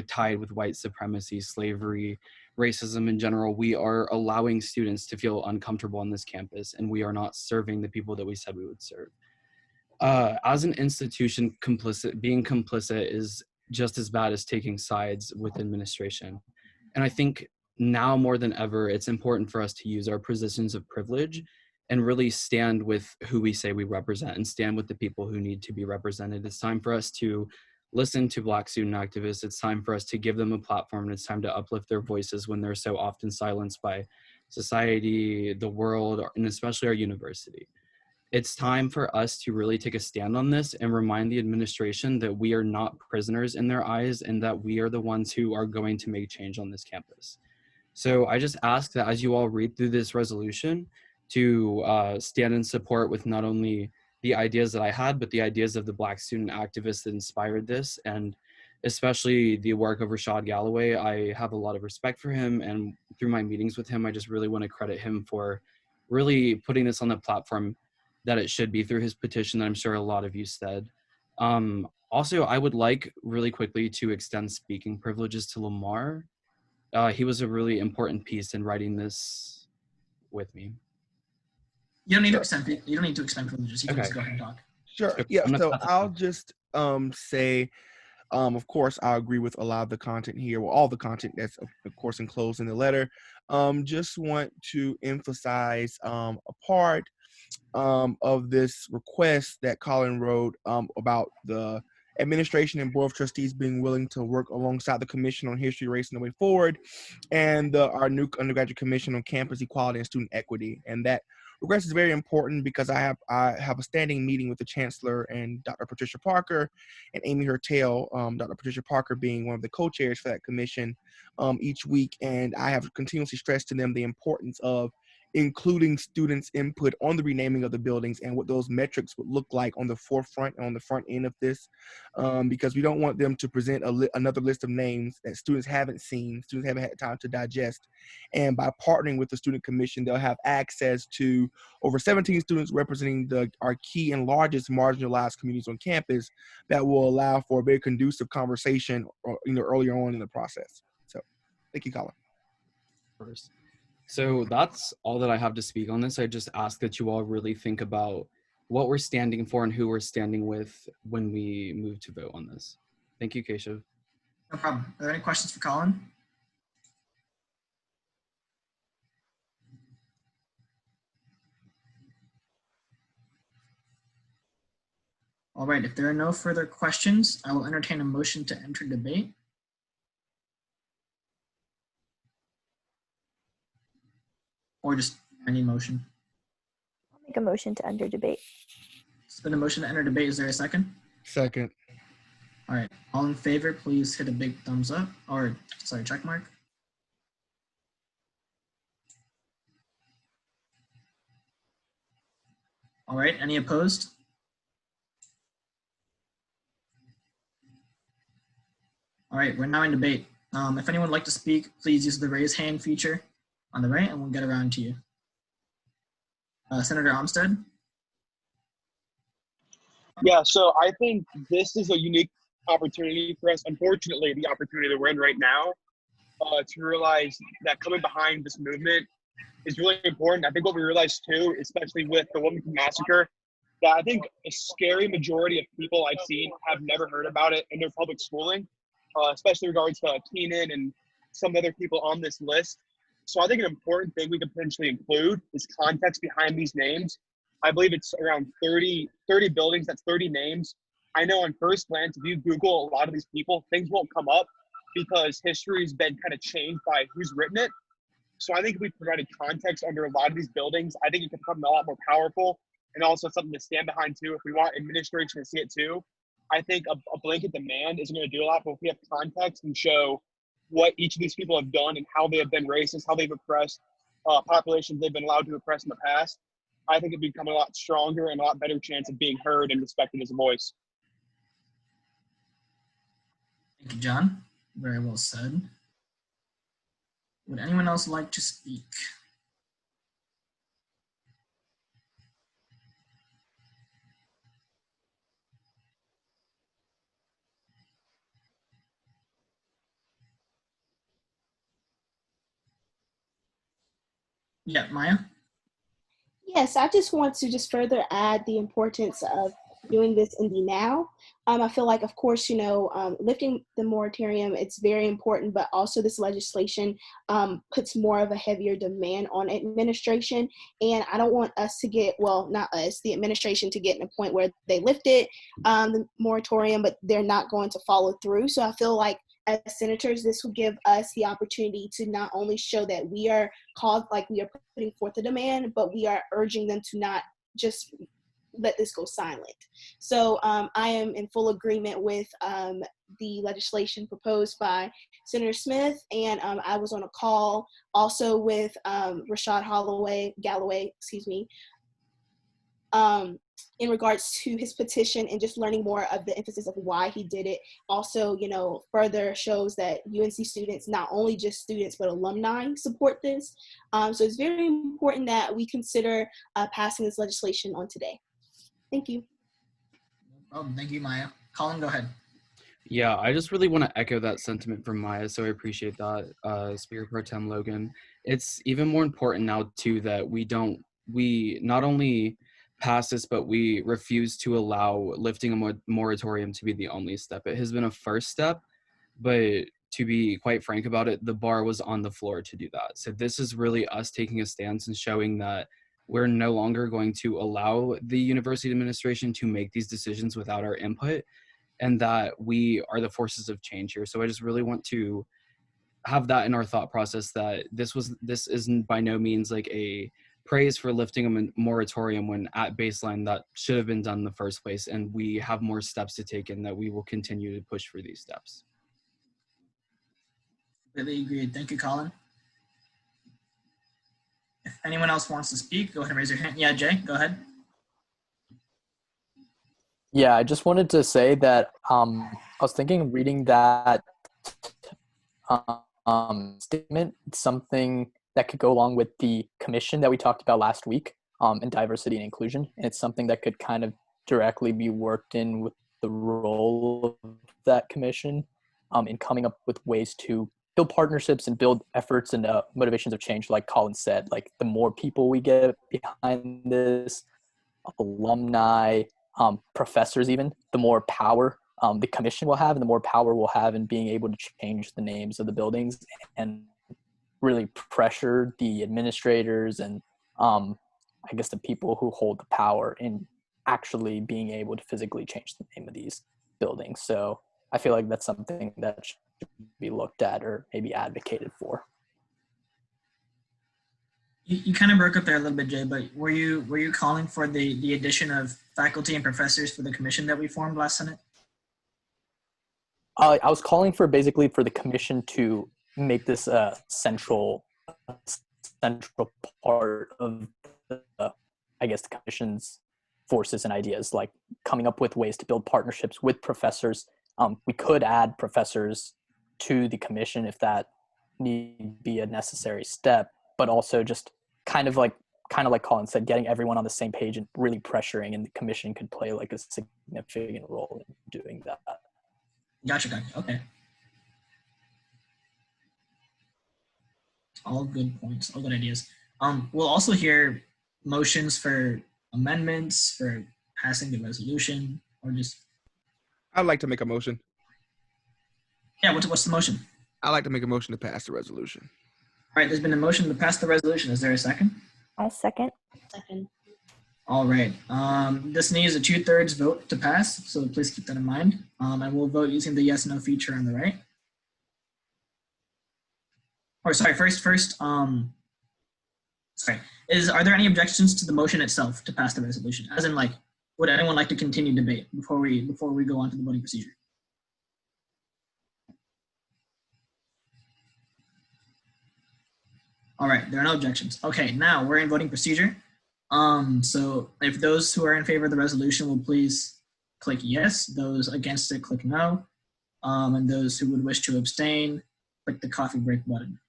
tied with white supremacy, slavery, racism in general, we are allowing students to feel uncomfortable on this campus, and we are not serving the people that we said we would serve. As an institution, being complicit is just as bad as taking sides with administration. And I think now more than ever, it's important for us to use our positions of privilege and really stand with who we say we represent and stand with the people who need to be represented. It's time for us to listen to Black student activists. It's time for us to give them a platform, and it's time to uplift their voices when they're so often silenced by society, the world, and especially our university. it's time for us to really take a stand on this and remind the administration that we are not prisoners in their eyes and that we are the ones who are going to make change on this campus. So I just ask that as you all read through this resolution to stand in support with not only the ideas that I had, but the ideas of the Black student activists that inspired this, and especially the work of Rashad Galloway. I have a lot of respect for him, and through my meetings with him, I just really want to credit him for really putting this on the platform that it should be through his petition that I'm sure a lot of you said. Also, I would like really quickly to extend speaking privileges to Lamar. He was a really important piece in writing this with me. You don't need to expend privileges. You can Okay. just go ahead and talk. Sure. Sure. Yeah. I'm gonna So pass it I'll on. just say, of course, I agree with a lot of the content here. Well, all the content that's of course enclosed in the letter. Just want to emphasize a part of this request that Colin wrote about the administration and board of trustees being willing to work alongside the commission on history, race, and the way forward, and our new undergraduate commission on campus equality and student equity. And that request is very important because I have a standing meeting with the chancellor and Dr. Patricia Parker and Amy Hertel, Dr. Patricia Parker being one of the co-chairs for that commission each week. And I have continuously stressed to them the importance of including students' input on the renaming of the buildings and what those metrics would look like on the forefront and on the front end of this, because we don't want them to present another list of names that students haven't seen, students haven't had time to digest. And by partnering with the student commission, they'll have access to over 17 students representing our key and largest marginalized communities on campus that will allow for a very conducive conversation earlier on in the process. So thank you, Colin. First. So that's all that I have to speak on this. I just ask that you all really think about what we're standing for and who we're standing with when we move to vote on this. Thank you, Keshav. No problem. Are there any questions for Colin? All right, if there are no further questions, I will entertain a motion to enter debate. Or just any motion. I'll make a motion to enter debate. It's been a motion to enter debate. Is there a second? Second. All right, all in favor, please hit a big thumbs up, or sorry, check mark. All right, any opposed? All right, we're now in debate. If anyone would like to speak, please use the raise hand feature on the right and we'll get around to you. Senator Armstead? Yeah, so I think this is a unique opportunity for us. Unfortunately, the opportunity that we're in right now to realize that coming behind this movement is really important. I think what we realized too, especially with the Wilmington Massacre, that I think a scary majority of people I've seen have never heard about it in their public schooling, especially in regards to Keenan and some other people on this list. So I think an important thing we could potentially include is context behind these names. I believe it's around 30 buildings, that's 30 names. I know on first glance, if you Google a lot of these people, things won't come up because history has been kind of changed by who's written it. So I think if we provided context under a lot of these buildings, I think it could become a lot more powerful and also something to stand behind too. If we want administration to see it too, I think a blanket demand isn't going to do a lot, but if we have context and show what each of these people have done and how they have been racist, how they've oppressed populations they've been allowed to oppress in the past, I think it'd become a lot stronger and a lot better chance of being heard and respected as a voice. Thank you, John. Very well said. Would anyone else like to speak? Yeah, Maya? Yes, I just want to just further add the importance of doing this in the now. I feel like, of course, lifting the moratorium, it's very important, but also this legislation puts more of a heavier demand on administration. And I don't want us to get, well, not us, the administration to get in a point where they lifted the moratorium, but they're not going to follow through. So I feel like as senators, this will give us the opportunity to not only show that we are called, like we are putting forth a demand, but we are urging them to not just let this go silent. So I am in full agreement with the legislation proposed by Senator Smith, and I was on a call also with Rashad Galloway, in regards to his petition and just learning more of the emphasis of why he did it. Also, further shows that UNC students, not only just students, but alumni support this. So it's very important that we consider passing this legislation on today. Thank you. Thank you, Maya. Colin, go ahead. Yeah, I just really want to echo that sentiment from Maya, so I appreciate that, Speaker Pro Tem Logan. It's even more important now, too, that we not only pass this, but we refuse to allow lifting a moratorium to be the only step. It has been a first step, but to be quite frank about it, the bar was on the floor to do that. So this is really us taking a stance and showing that we're no longer going to allow the university administration to make these decisions without our input, and that we are the forces of change here. So I just really want to have that in our thought process, that this isn't by no means like a praise for lifting a moratorium, when at baseline that should have been done in the first place, and we have more steps to take, and that we will continue to push for these steps. Really agreed. Thank you, Colin. If anyone else wants to speak, go ahead and raise your hand. Yeah, Jay, go ahead. Yeah, I just wanted to say that I was thinking reading that statement, it's something that could go along with the commission that we talked about last week, in diversity and inclusion. And it's something that could kind of directly be worked in with the role of that commission, in coming up with ways to build partnerships and build efforts and motivations of change. Like Colin said, like the more people we get behind this, alumni, professors even, the more power the commission will have, and the more power we'll have in being able to change the names of the buildings and really pressure the administrators and I guess the people who hold the power in actually being able to physically change the name of these buildings. So I feel like that's something that should be looked at or maybe advocated for. You kind of broke up there a little bit, Jay, but were you calling for the addition of faculty and professors for the commission that we formed last Senate? I was calling for basically for the commission to make this a central part of I guess the commission's forces and ideas, like coming up with ways to build partnerships with professors. We could add professors to the commission if that need be a necessary step, but also just kind of like Colin said, getting everyone on the same page and really pressuring, and the commission could play like a significant role in doing that. Gotcha. Okay. All good points, all good ideas. We'll also hear motions for amendments, for passing the resolution, or just. I'd like to make a motion. Yeah, what's the motion? I'd like to make a motion to pass the resolution. All right, there's been a motion to pass the resolution. Is there a second? I'll second. Second. All right. This needs a 2/3 vote to pass, so please keep that in mind. And we'll vote using the yes/no feature on the right. Or sorry, first. Sorry. Are there any objections to the motion itself to pass the resolution? As in, like, would anyone like to continue debate before we go on to the voting procedure? All right, there are no objections. Okay, now we're in voting procedure. So if those who are in favor of the resolution will please click yes, those against it click no, and those who would wish to abstain, click the coffee break button.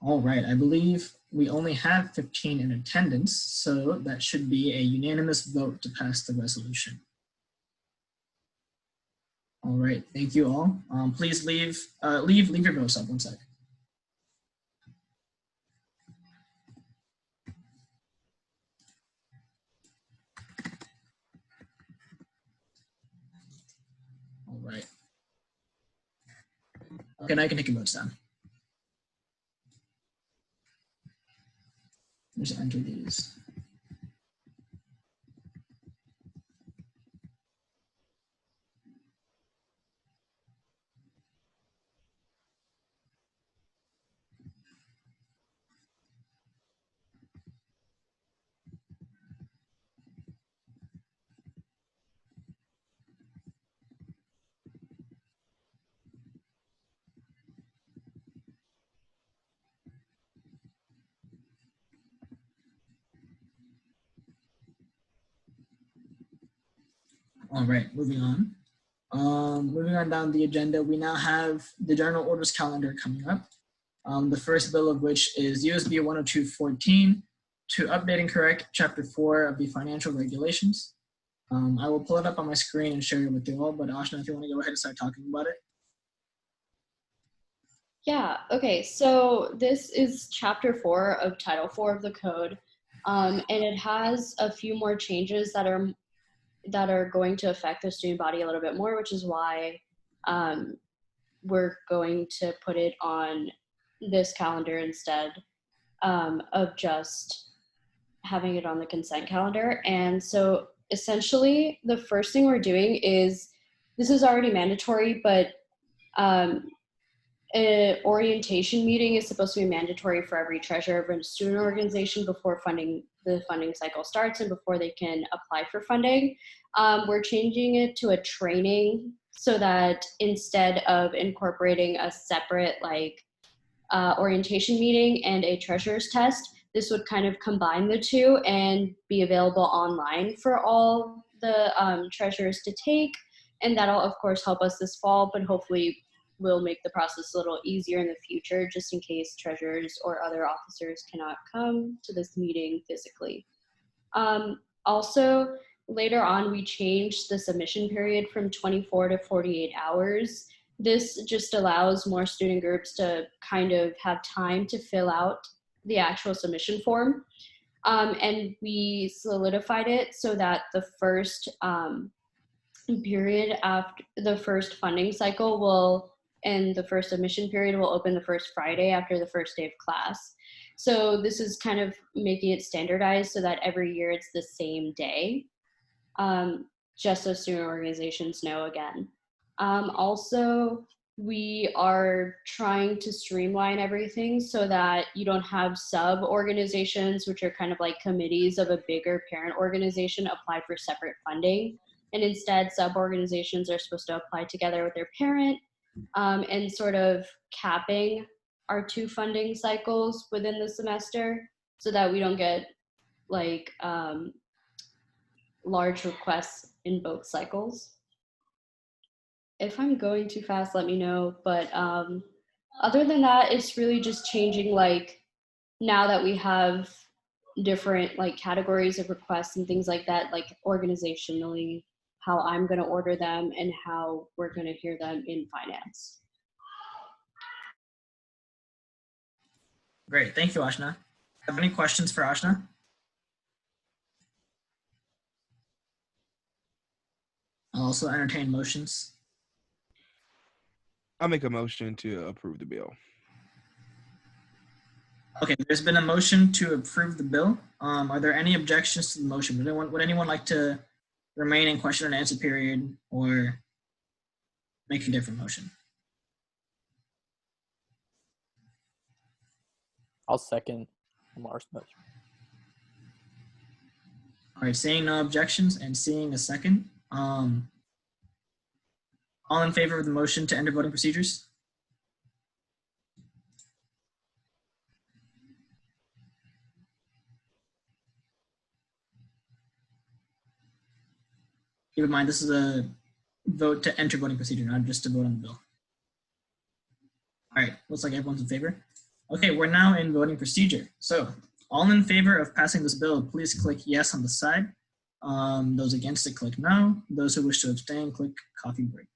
All right, I believe we only have 15 in attendance, so that should be a unanimous vote to pass the resolution. All right, thank you all. Please leave your votes up 1 sec. All right. Okay, now you can take your votes down. Just enter these. All right, moving on. Moving on down the agenda, we now have the general orders calendar coming up. The first bill of which is USB 10214 to update and correct Chapter 4 of the Financial Regulations. I will pull it up on my screen and share it with you all, but Ashna, if you want to go ahead and start talking about it. Yeah, okay, so this is Chapter 4 of Title 4 of the Code, and it has a few more changes that are going to affect the student body a little bit more, which is why we're going to put it on this calendar instead of just having it on the consent calendar. And so essentially the first thing we're doing is, this is already mandatory, but an orientation meeting is supposed to be mandatory for every treasurer of a student organization before the funding cycle starts and before they can apply for funding. We're changing it to a training so that instead of incorporating a separate orientation meeting and a treasurer's test, this would kind of combine the two and be available online for all the treasurers to take. And that'll of course help us this fall, but hopefully will make the process a little easier in the future, just in case treasurers or other officers cannot come to this meeting physically. Also, later on, we changed the submission period from 24 to 48 hours. This just allows more student groups to kind of have time to fill out the actual submission form. And we solidified it so that the first period after the first funding cycle and the first submission period will open the first Friday after the first day of class. So this is kind of making it standardized so that every year it's the same day, just so student organizations know again. Also, we are trying to streamline everything so that you don't have sub-organizations, which are kind of like committees of a bigger parent organization, apply for separate funding. And instead, sub-organizations are supposed to apply together with their parent, and sort of capping our 2 funding cycles within the semester so that we don't get large requests in both cycles. If I'm going too fast, let me know. But other than that, it's really just changing, now that we have different categories of requests and things like that, organizationally, how I'm going to order them and how we're going to hear them in finance. Great, thank you, Ashna. Have any questions for Ashna? I'll also entertain motions. I'll make a motion to approve the bill. Okay, there's been a motion to approve the bill. Are there any objections to the motion? Would anyone like to remain in question and answer period or make a different motion? I'll second Lamar's motion. All right, seeing no objections and seeing a second, all in favor of the motion to enter voting procedures? Keep in mind, this is a vote to enter voting procedure, not just to vote on the bill. All right, looks like everyone's in favor. Okay, we're now in voting procedure. So all in favor of passing this bill, please click yes on the side. Those against it, click no. Those who wish to abstain, click coffee break.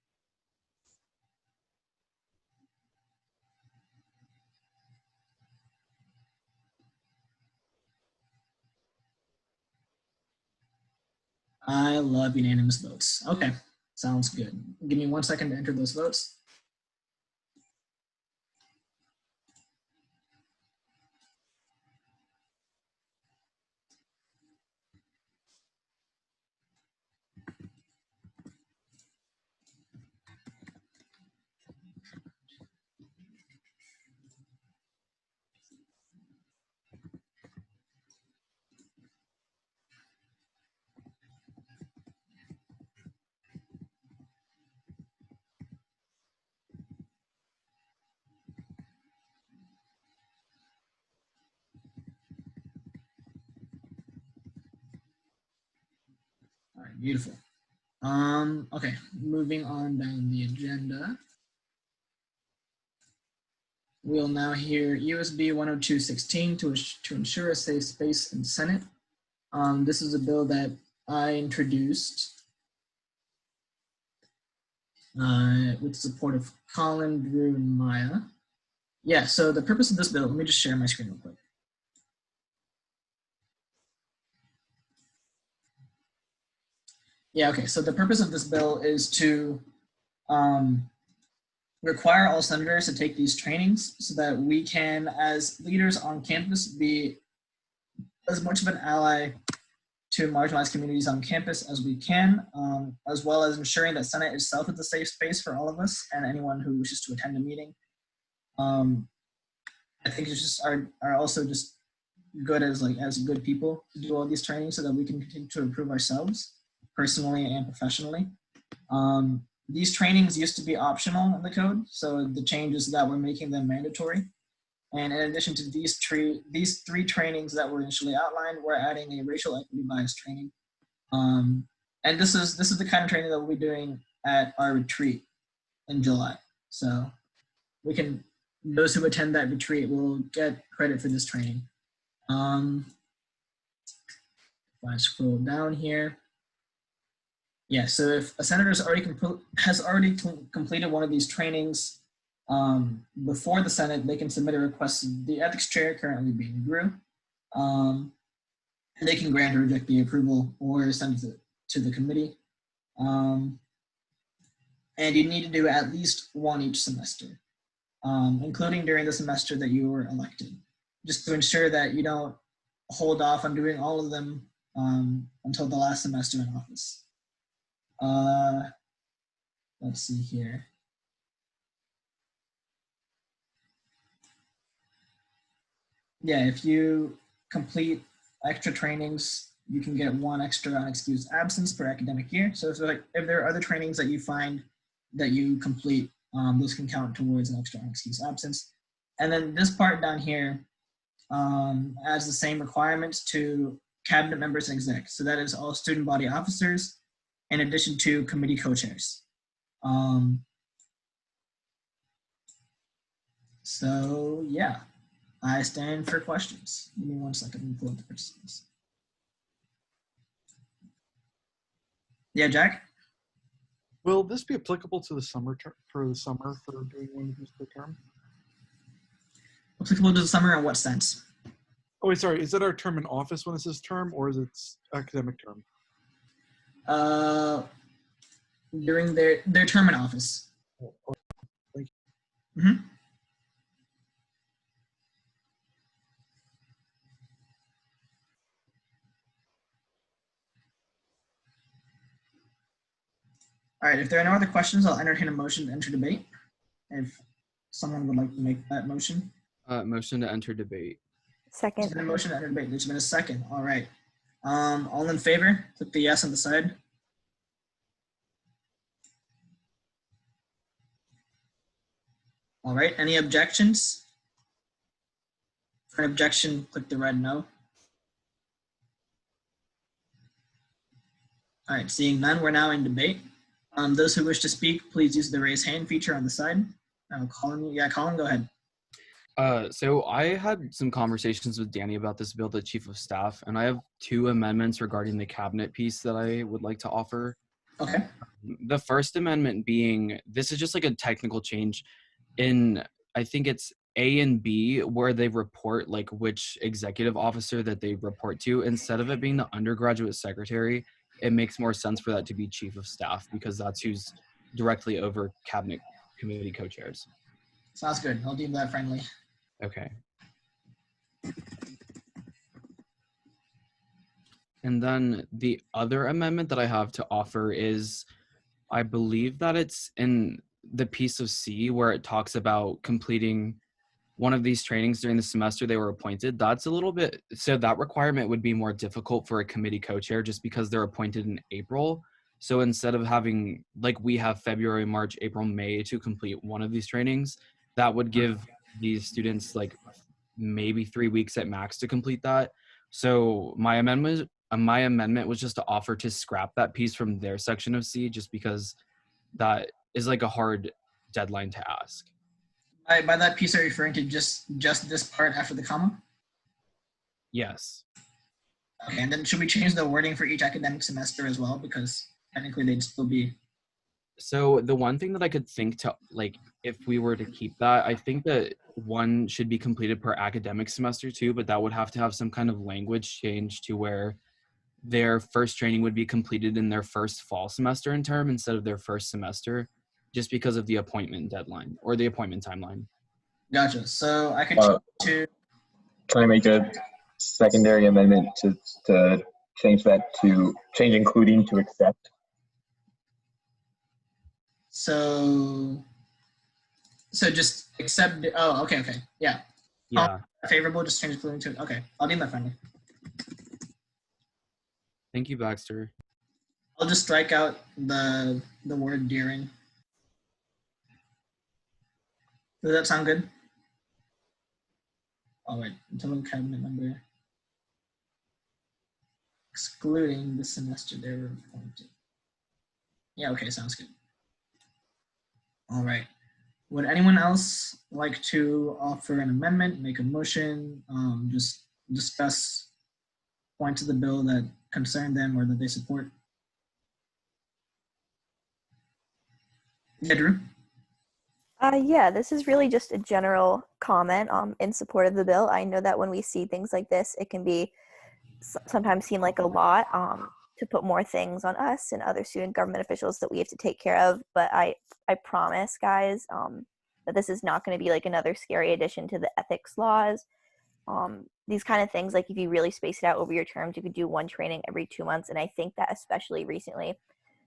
I love unanimous votes. Okay, sounds good. Give me 1 second to enter those votes. All right, beautiful. Okay, moving on down the agenda. We'll now hear USB 102.16 to ensure a safe space in Senate. This is a bill that I introduced with support of Colin, Drew, and Maya. Yeah, so the purpose of this bill, let me just share my screen real quick. Yeah, okay, so the purpose of this bill is to require all senators to take these trainings so that we can, as leaders on campus, be as much of an ally to marginalized communities on campus as we can, as well as ensuring that Senate itself is a safe space for all of us and anyone who wishes to attend a meeting. I think it's just are also just good as good people to do all these trainings so that we can continue to improve ourselves personally and professionally. These trainings used to be optional in the code, so the changes that we're making them mandatory. And in addition to these three trainings that were initially outlined, we're adding a racial equity bias training. And this is the kind of training that we'll be doing at our retreat in July. So those who attend that retreat will get credit for this training. If I scroll down here. Yeah, so if a senator has already completed one of these trainings before the Senate, they can submit a request to the ethics chair, currently being Drew, and they can grant or reject the approval or send it to the committee. And you need to do at least one each semester, including during the semester that you were elected, just to ensure that you don't hold off on doing all of them until the last semester in office. Let's see here. Yeah, if you complete extra trainings, you can get one extra unexcused absence per academic year. So if there are other trainings that you find that you complete, those can count towards an extra unexcused absence. And then this part down here adds the same requirements to cabinet members and execs. So that is all student body officers, in addition to committee co-chairs. So yeah, I stand for questions. Give me 1 second and pull up the participants. Yeah, Jack? Will this be applicable to the summer for doing one of these per term? Applicable to the summer in what sense? Oh, wait, sorry. Is it our term in office when it says term, or is it academic term? During their term in office. Oh, thank you. Mm-hmm. All right, if there are no other questions, I'll entertain a motion to enter debate. If someone would like to make that motion. Motion to enter debate. Second. There's been a motion to enter debate. There's been a second. All right. All in favor, click the yes on the side. All right, any objections? For an objection, click the red no. All right, seeing none, we're now in debate. Those who wish to speak, please use the raise hand feature on the side. Colin, go ahead. So I had some conversations with Danny about this bill, the chief of staff, and I have 2 amendments regarding the cabinet piece that I would like to offer. Okay. The first amendment being, this is just like a technical change in, I think it's A and B, where they report like which executive officer that they report to. Instead of it being the undergraduate secretary, it makes more sense for that to be chief of staff, because that's who's directly over cabinet committee co-chairs. Sounds good. I'll deem that friendly. Okay. And then the other amendment that I have to offer is, I believe that it's in the piece of C where it talks about completing one of these trainings during the semester they were appointed. That's a little bit, so that requirement would be more difficult for a committee co-chair just because they're appointed in April. So instead of having, like we have February, March, April, May to complete one of these trainings, that would give these students like maybe 3 weeks at max to complete that. So my amendment my amendment was just to offer to scrap that piece from their section of C, just because that is like a hard deadline to ask. By that piece, are you referring to just this part after the comma? Yes. Okay, and then should we change the wording for each academic semester as well? Because technically they'd still be. So the one thing that I could think to, like, if we were to keep that, I think that one should be completed per academic semester too, but that would have to have some kind of language change to where their first training would be completed in their first fall semester in term instead of their first semester, just because of the appointment deadline or the appointment timeline. Gotcha. So I could to. Can I make a secondary amendment to change that to change including to accept? So just accept. Oh, okay. Yeah. Yeah. Favorable. Just change including to. Okay, I'll do that friendly. Thank you, Baxter. I'll just strike out the word during. Does that sound good? All right, until cabinet member excluding the semester they were appointed. Yeah, okay, sounds good. All right. Would anyone else like to offer an amendment, make a motion, just discuss points of the bill that concern them or that they support? Yeah, Drew? Yeah, this is really just a general comment in support of the bill. I know that when we see things like this, it can be sometimes seem like a lot to put more things on us and other student government officials that we have to take care of. But I promise, guys, that this is not going to be like another scary addition to the ethics laws. These kind of things, like if you really space it out over your terms, you could do one training every 2 months. And I think that especially recently,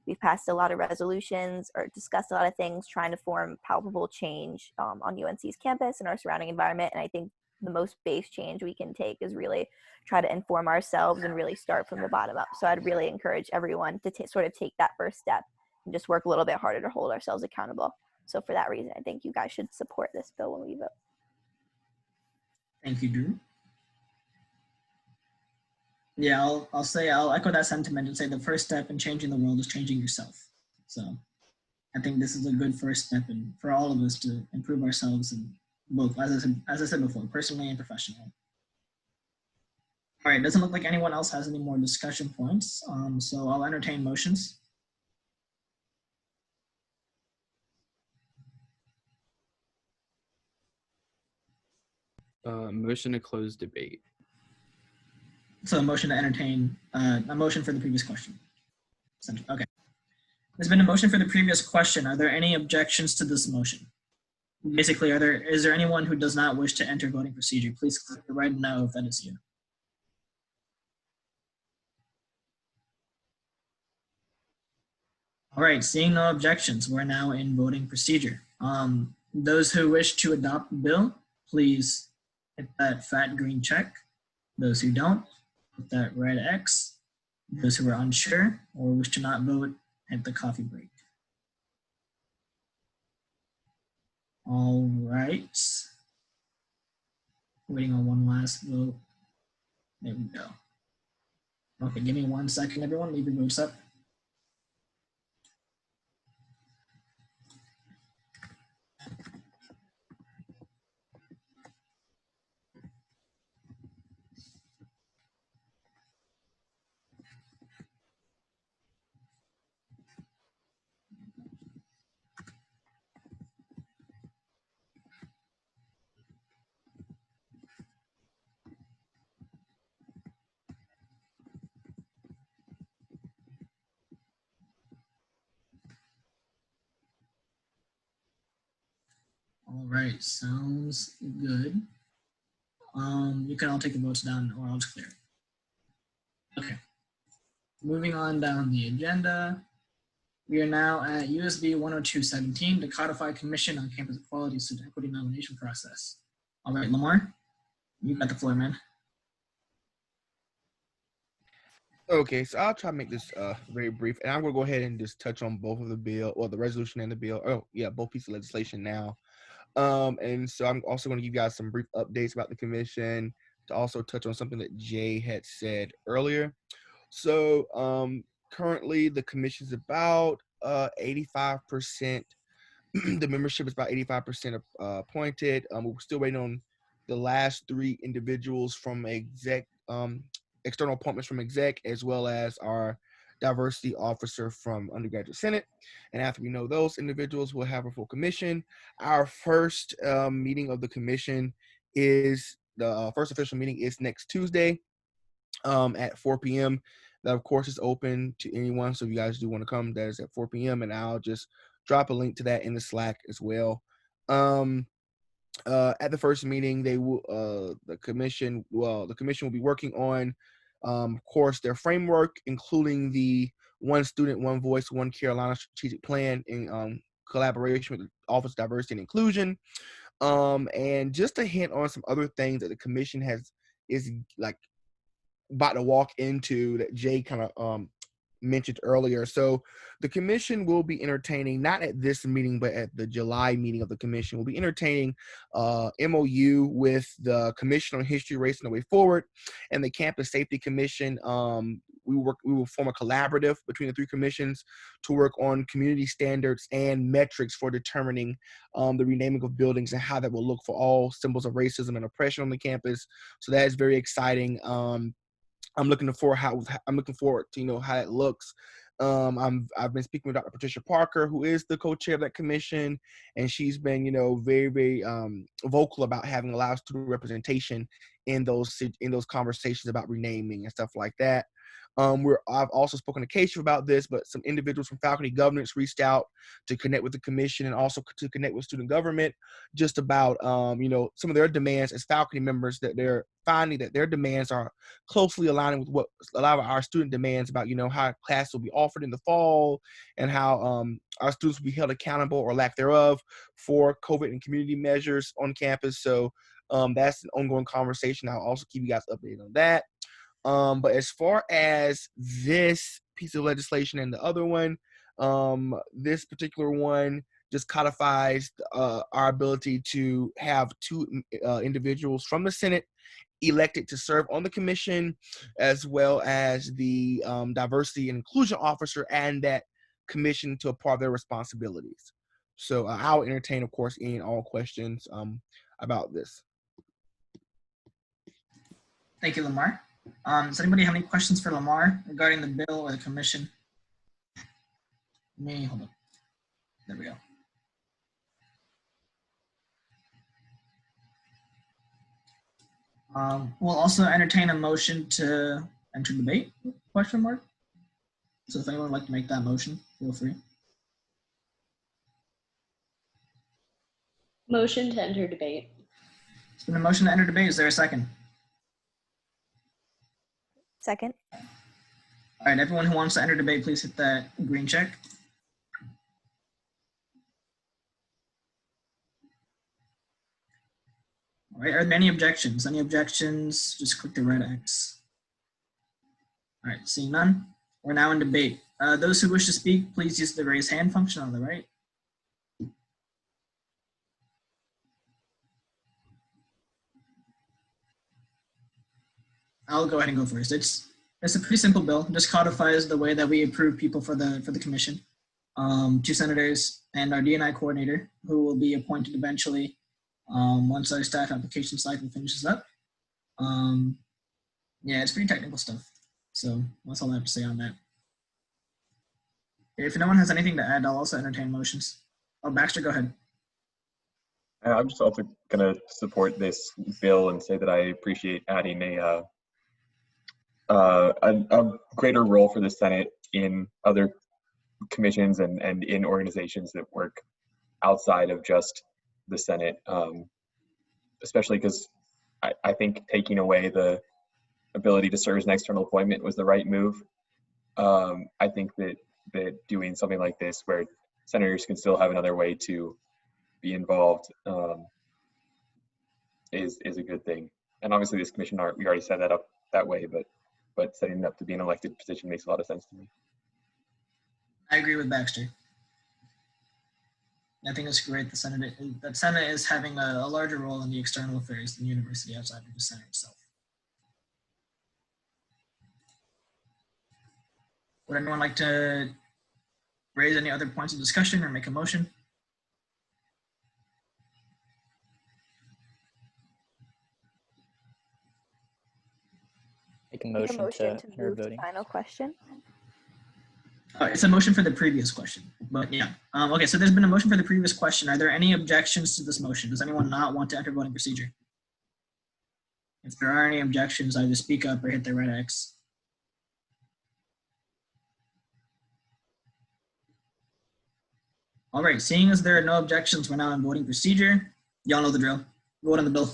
we've passed a lot of resolutions or discussed a lot of things trying to form palpable change on UNC's campus and our surrounding environment. And I think the most base change we can take is really try to inform ourselves and really start from the bottom up. So I'd really encourage everyone to sort of take that first step and just work a little bit harder to hold ourselves accountable. So for that reason, I think you guys should support this bill when we vote. Thank you, Drew. Yeah, I'll echo that sentiment and say the first step in changing the world is changing yourself. So I think this is a good first step and for all of us to improve ourselves in both, as I said before, personally and professionally. All right, doesn't look like anyone else has any more discussion points. So I'll entertain motions. Motion to close debate. So a motion to entertain, a motion for the previous question. Okay. There's been a motion for the previous question. Are there any objections to this motion? Basically, is there anyone who does not wish to enter voting procedure? Please click the red no if that is you. All right, seeing no objections, we're now in voting procedure. Those who wish to adopt the bill, please hit that fat green check. Those who don't, hit that red X. Those who are unsure or wish to not vote, hit the coffee break. All right. Waiting on one last vote. There we go. Okay, give me 1 second, everyone. Leave your votes up. All right, sounds good. You can all take the votes down or I'll just clear it. Okay. Moving on down the agenda. We are now at USB 10217, the Codified Commission on Campus Equality Student Equity Nomination Process. All right, Lamar, you got the floor, man. Okay, so I'll try to make this very brief, and I'm gonna go ahead and just touch on both of the bill, or the resolution and the bill. Oh yeah, both pieces of legislation now. And so I'm also going to give you guys some brief updates about the commission to also touch on something that Jay had said earlier. So currently the commission's about 85%. The membership is about 85% appointed. We're still waiting on the last 3 individuals from external appointments from exec, as well as our diversity officer from undergraduate senate. And after we know those individuals, we'll have a full commission. Our first meeting of the commission is the first official meeting is next Tuesday at 4 p.m. That, of course, is open to anyone. So if you guys do want to come, that is at 4 p.m. And I'll just drop a link to that in the Slack as well. At the first meeting, they will the commission will be working on, of course, their framework, including the One Student, One Voice, One Carolina strategic plan in collaboration with the Office of Diversity and Inclusion. And just a hint on some other things that the commission is like about to walk into that Jay kind of mentioned earlier. So the commission will be entertaining, not at this meeting, but at the July meeting of the commission, we'll be entertaining MOU with the Commission on History, Race, and the Way Forward and the Campus Safety Commission. We will form a collaborative between the 3 commissions to work on community standards and metrics for determining the renaming of buildings and how that will look for all symbols of racism and oppression on the campus. So that is very exciting. I'm looking forward to how it looks. I've been speaking with Dr. Patricia Parker, who is the co-chair of that commission, and she's been very, very vocal about having a lot of student representation in those conversations about renaming and stuff like that. I've also spoken to Keisha about this, but some individuals from faculty governance reached out to connect with the commission and also to connect with student government just about, some of their demands as faculty members, that they're finding that their demands are closely aligning with what a lot of our student demands about, how classes will be offered in the fall and how our students will be held accountable or lack thereof for COVID and community measures on campus. So that's an ongoing conversation. I'll also keep you guys updated on that. But as far as this piece of legislation and the other one, this particular one just codifies our ability to have 2 individuals from the Senate elected to serve on the commission, as well as the diversity and inclusion officer and that commission to a part of their responsibilities. So I'll entertain, of course, any and all questions about this. Thank you, Lamar. Does anybody have any questions for Lamar regarding the bill or the commission? Hold on. There we go. We'll also entertain a motion to enter debate, question mark. So if anyone would like to make that motion, feel free. Motion to enter debate. It's been a motion to enter debate. Is there a second? Second. All right, everyone who wants to enter debate, please hit that green check. All right, are there any objections? Any objections? Just click the red X. All right, seeing none, we're now in debate. Those who wish to speak, please use the raise hand function on the right. I'll go ahead and go first. It's a pretty simple bill. It just codifies the way that we approve people for the commission. 2 senators and our D&I coordinator, who will be appointed eventually once our staff application cycle finishes up. Yeah, it's pretty technical stuff. So that's all I have to say on that. If no one has anything to add, I'll also entertain motions. Oh, Baxter, go ahead. I'm just also going to support this bill and say that I appreciate adding a greater role for the Senate in other commissions and in organizations that work outside of just the Senate, especially because I think taking away the ability to serve as an external appointment was the right move. I think that doing something like this where senators can still have another way to be involved is a good thing. And obviously this commission, we already set that up that way, but setting it up to be an elected position makes a lot of sense to me. I agree with Baxter. I think it's great that Senate is having a larger role in the external affairs than the university outside of the Senate itself. Would anyone like to raise any other points of discussion or make a motion? Make a Make a motion motion to to enter move to voting. final question. It's a motion for the previous question, but yeah. Okay, so there's been a motion for the previous question. Are there any objections to this motion? Does anyone not want to enter voting procedure? If there are any objections, either speak up or hit the red X. All right, seeing as there are no objections, we're now in voting procedure. Y'all know the drill. Vote on the bill.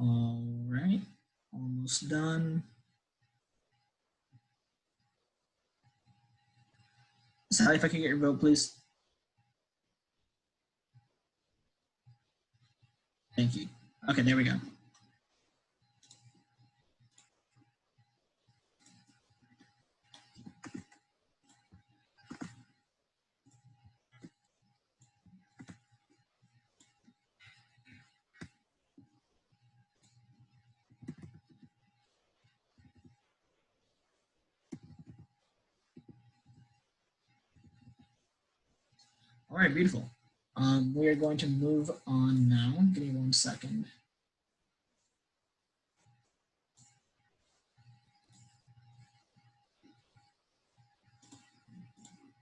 All right, almost done. Sally, if I could get your vote, please. Thank you. Okay, there we go. All right, beautiful. We are going to move on now. Give me 1 second.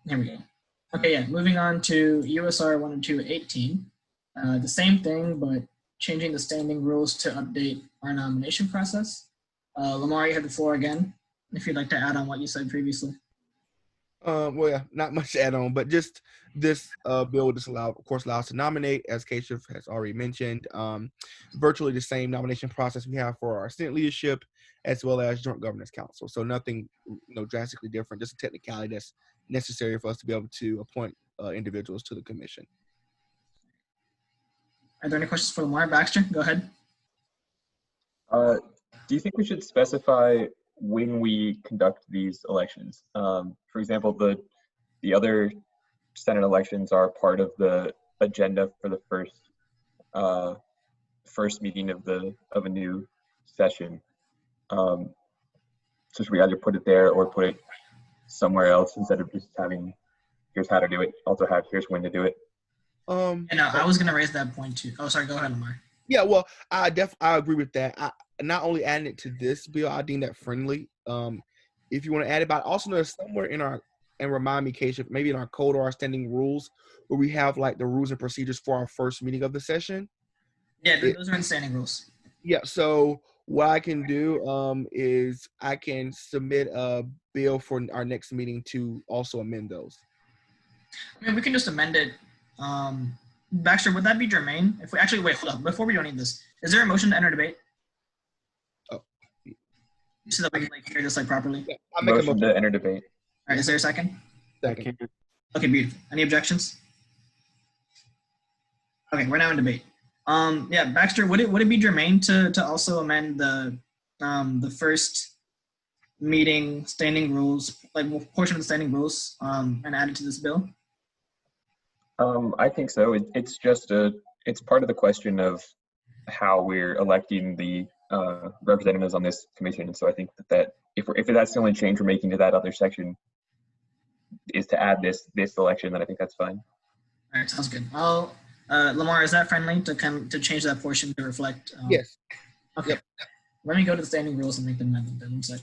Here we go. Okay, yeah, moving on to USR 102.18. The same thing, but changing the standing rules to update our nomination process. Lamar, you have the floor again, if you'd like to add on what you said previously. Well, yeah, not much to add on, but just this bill just of course, allows us to nominate, as Keshav has already mentioned, virtually the same nomination process we have for our Senate leadership, as well as Joint Governance Council. So nothing, drastically different, just a technicality that's necessary for us to be able to appoint individuals to the commission. Are there any questions for Lamar? Baxter, go ahead. Do you think we should specify when we conduct these elections? For example, the other Senate elections are part of the agenda for the first meeting of a new session. So should we either put it there or put it somewhere else instead of just having here's how to do it, also have here's when to do it? And I was going to raise that point too. Oh, sorry, go ahead, Lamar. Yeah, well, I agree with that. I not only adding it to this bill, I deem that friendly. If you want to add it, but also there's somewhere in our, and remind me, Keisha, maybe in our code or our standing rules, where we have like the rules and procedures for our first meeting of the session. Yeah, those are in standing rules. Yeah, so what I can do is I can submit a bill for our next meeting to also amend those. I mean, we can just amend it. Baxter, would that be germane? If we actually, wait, hold up. Before we don't need this, is there a motion to enter debate? Oh. So that we can hear this properly? Yeah, I'll make a motion to enter debate. All right, is there a second? Second. Okay, beautiful. Any objections? Okay, we're now in debate. Yeah, Baxter, would it be germane to also amend the first meeting standing rules, like portion of the standing rules, and add it to this bill? I think so. It's just it's part of the question of how we're electing the representatives on this commission. And so I think that if that's the only change we're making to that other section is to add this election, then I think that's fine. All right, sounds good. Lamar, is that friendly to change that portion to reflect? Yes. Okay. Yep. Let me go to the standing rules and make the amendment. Then 1 sec.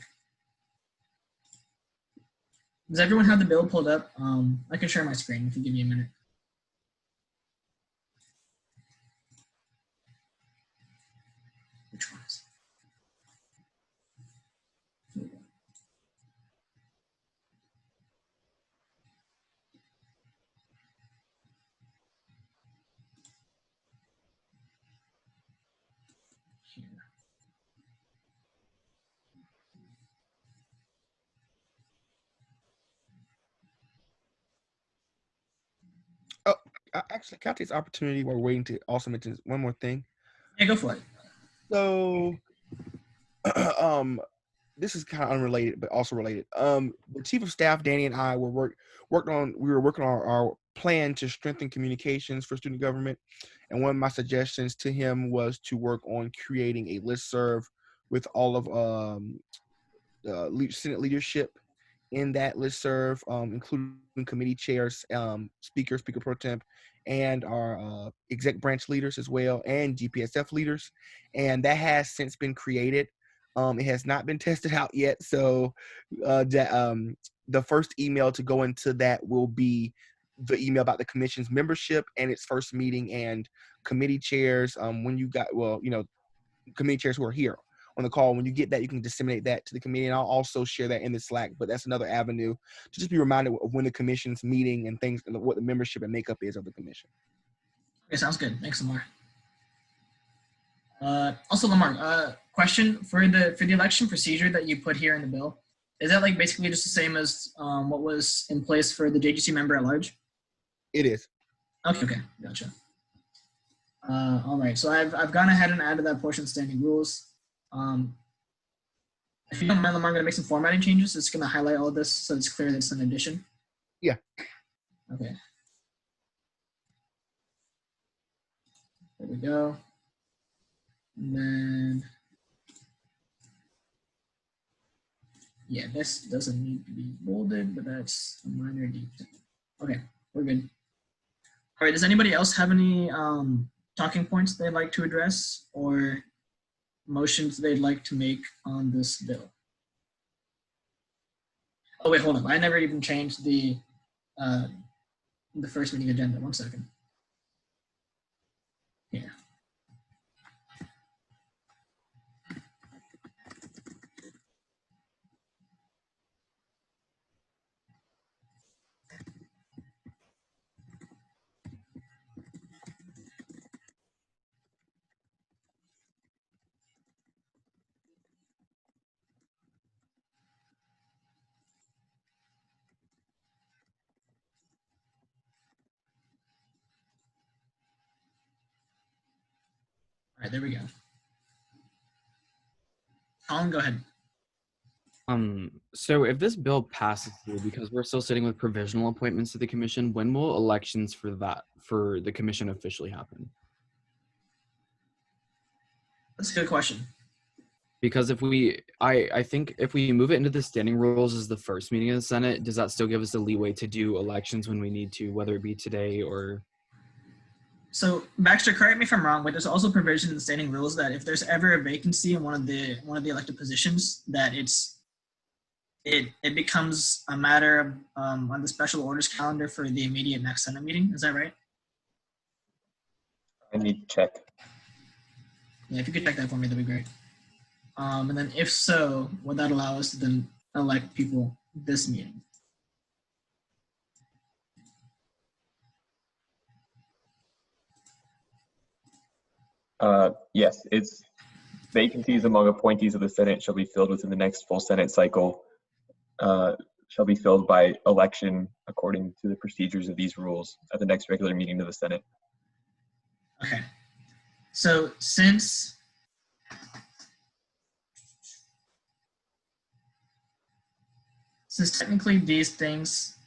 Does everyone have the bill pulled up? I can share my screen if you give me a minute. Which ones? Here. Oh, actually, can I take this opportunity while we're waiting to also mention one more thing? Yeah, go for it. So, this is kind of unrelated, but also related. The chief of staff, Danny, and I were working on our plan to strengthen communications for student government. And one of my suggestions to him was to work on creating a listserv with all of Senate leadership in that listserv, including committee chairs, speaker pro temp, and our exec branch leaders as well, and GPSF leaders. And that has since been created. It has not been tested out yet, so the first email to go into that will be the email about the commission's membership and its first meeting and committee chairs. When you got, committee chairs who are here on the call, when you get that, you can disseminate that to the committee, and I'll also share that in the Slack. But that's another avenue to just be reminded of when the commission's meeting and things, and what the membership and makeup is of the commission. Okay, sounds good. Thanks, Lamar. Also, Lamar, question for the election procedure that you put here in the bill. Is that like basically just the same as what was in place for the JGC member at large? It is. Okay, gotcha. All right, so I've gone ahead and added that portion of standing rules. If you don't mind, Lamar, I'm gonna make some formatting changes. It's gonna highlight all of this so it's clear that it's an addition. Yeah. Okay. There we go. And then, yeah, this doesn't need to be bolded, but that's a minor detail. Okay, we're good. All right, does anybody else have any talking points they'd like to address or motions they'd like to make on this bill? Oh, wait, hold on. I never even changed the first meeting agenda. 1 second. Here. All right, there we go. Colin, go ahead. So if this bill passes through, because we're still sitting with provisional appointments to the commission, when will elections for the commission officially happen? That's a good question. Because if I think if we move it into the standing rules as the first meeting of the Senate, does that still give us the leeway to do elections when we need to, whether it be today or? So Baxter, correct me if I'm wrong, but there's also provision in the standing rules that if there's ever a vacancy in one of the elected positions, that it becomes a matter of on the special orders calendar for the immediate next Senate meeting. Is that right? I need to check. Yeah, if you could check that for me, that'd be great. And then if so, would that allow us to then elect people this meeting? Yes, it's vacancies among appointees of the Senate shall be filled within the next full Senate cycle, shall be filled by election according to the procedures of these rules at the next regular meeting of the Senate. Okay. So since technically these things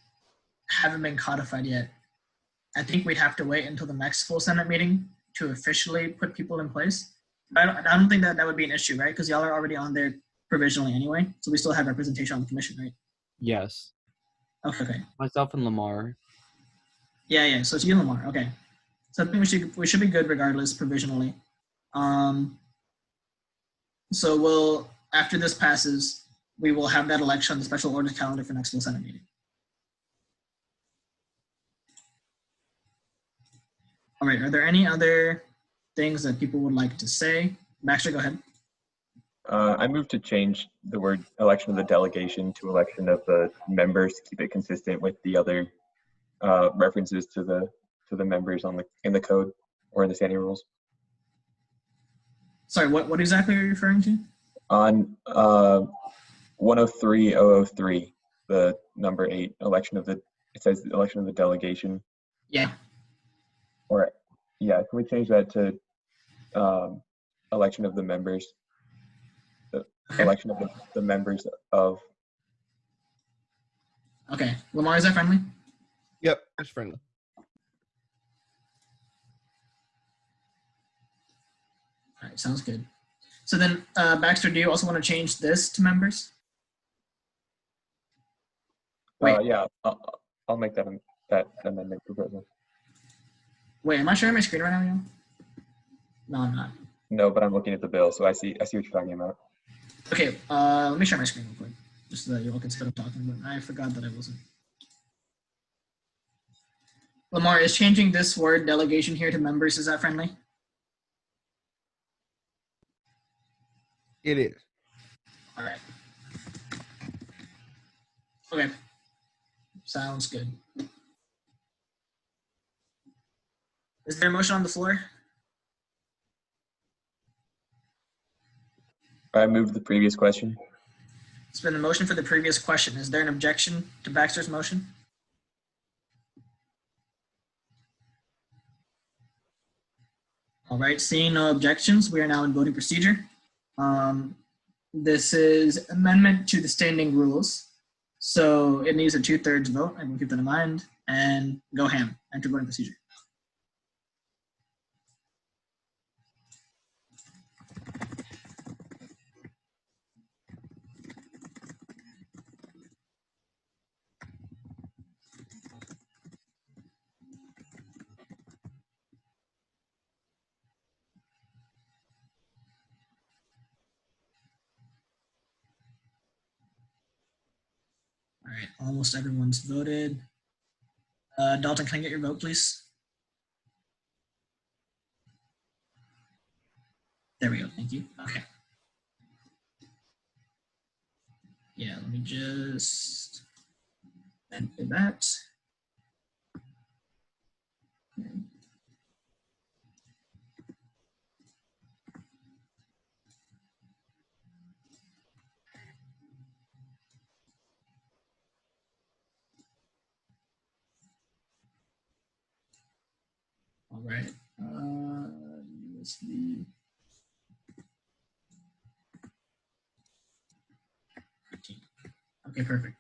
haven't been codified yet, I think we'd have to wait until the next full Senate meeting to officially put people in place. I don't think that would be an issue, right? Because y'all are already on there provisionally anyway, so we still have representation on the commission, right? Yes. Okay. Myself and Lamar. Yeah. So it's you and Lamar. Okay. So I think we should be good regardless provisionally. So we'll, after this passes, we will have that election on the special order calendar for next full Senate meeting. All right, are there any other things that people would like to say? Baxter, go ahead. I move to change the word election of the delegation to election of the members to keep it consistent with the other references to the members in the code or in the standing rules. Sorry, what exactly are you referring to? On 103.003, the number 8, it says election of the delegation. Yeah. Or, yeah, can we change that to election of the members? Okay. election of the members of. Okay. Lamar, is that friendly? Yep, it's friendly. All right, sounds good. So then, Baxter, do you also want to change this to members? Wait. Yeah, I'll make that amendment proposal. Wait, am I sharing my screen right now? Yo? No, I'm not. No, but I'm looking at the bill, so I see what you're talking about. Okay, let me share my screen real quick, just so that you all can start talking, but I forgot that I wasn't. Lamar, is changing this word delegation here to members, is that friendly? It is. All right. Okay. Sounds good. Is there a motion on the floor? I moved the previous question. It's been a motion for the previous question. Is there an objection to Baxter's motion? All right, seeing no objections, we are now in voting procedure. This is amendment to the standing rules. So it needs a 2/3 vote. I will keep that in mind. And go ham, enter voting procedure. All right, almost everyone's voted. Dalton, can I get your vote, please? There we go, thank you. Okay. Yeah, let me just enter that. Okay. All right. USB. Okay, perfect.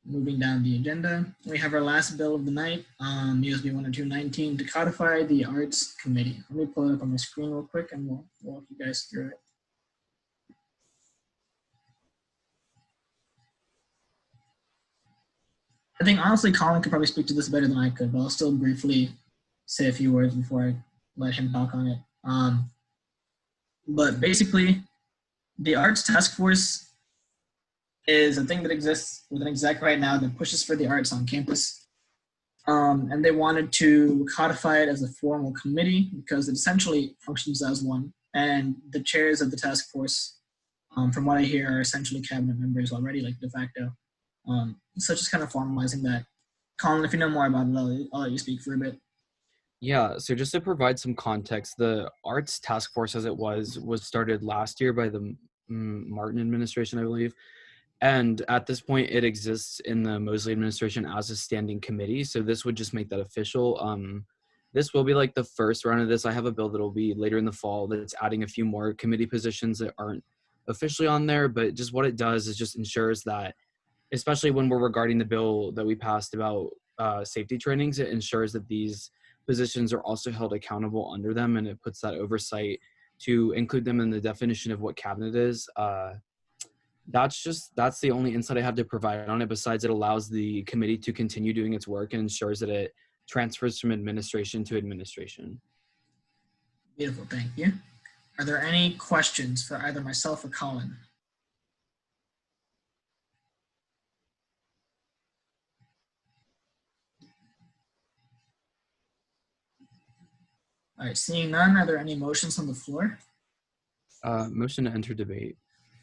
Moving down the agenda, we have our last bill of the night, USB 10219, to codify the Arts Committee. Let me pull it up on my screen real quick and we'll walk you guys through it. I think honestly Colin could probably speak to this better than I could, but I'll still briefly say a few words before I let him talk on it. But basically, the Arts Task Force is a thing that exists with an exec right now that pushes for the arts on campus. And they wanted to codify it as a formal committee because it essentially functions as one. And the chairs of the task force, from what I hear, are essentially cabinet members already, like de facto. So just kind of formalizing that. Colin, if you know more about it, I'll let you speak for a bit. Yeah, so just to provide some context, the Arts Task Force, as it was started last year by the Martin administration, I believe. And at this point, it exists in the Mosley administration as a standing committee. So this would just make that official. This will be like the first round of this. I have a bill that will be later in the fall that's adding a few more committee positions that aren't officially on there. But just what it does is just ensures that, especially when we're regarding the bill that we passed about safety trainings, it ensures that these positions are also held accountable under them, and it puts that oversight to include them in the definition of what cabinet is. That's the only insight I have to provide on it. Besides, it allows the committee to continue doing its work and ensures that it transfers from administration to administration. Beautiful, thank you. Are there any questions for either myself or Colin? All right, seeing none, are there any motions on the floor? Motion to enter debate.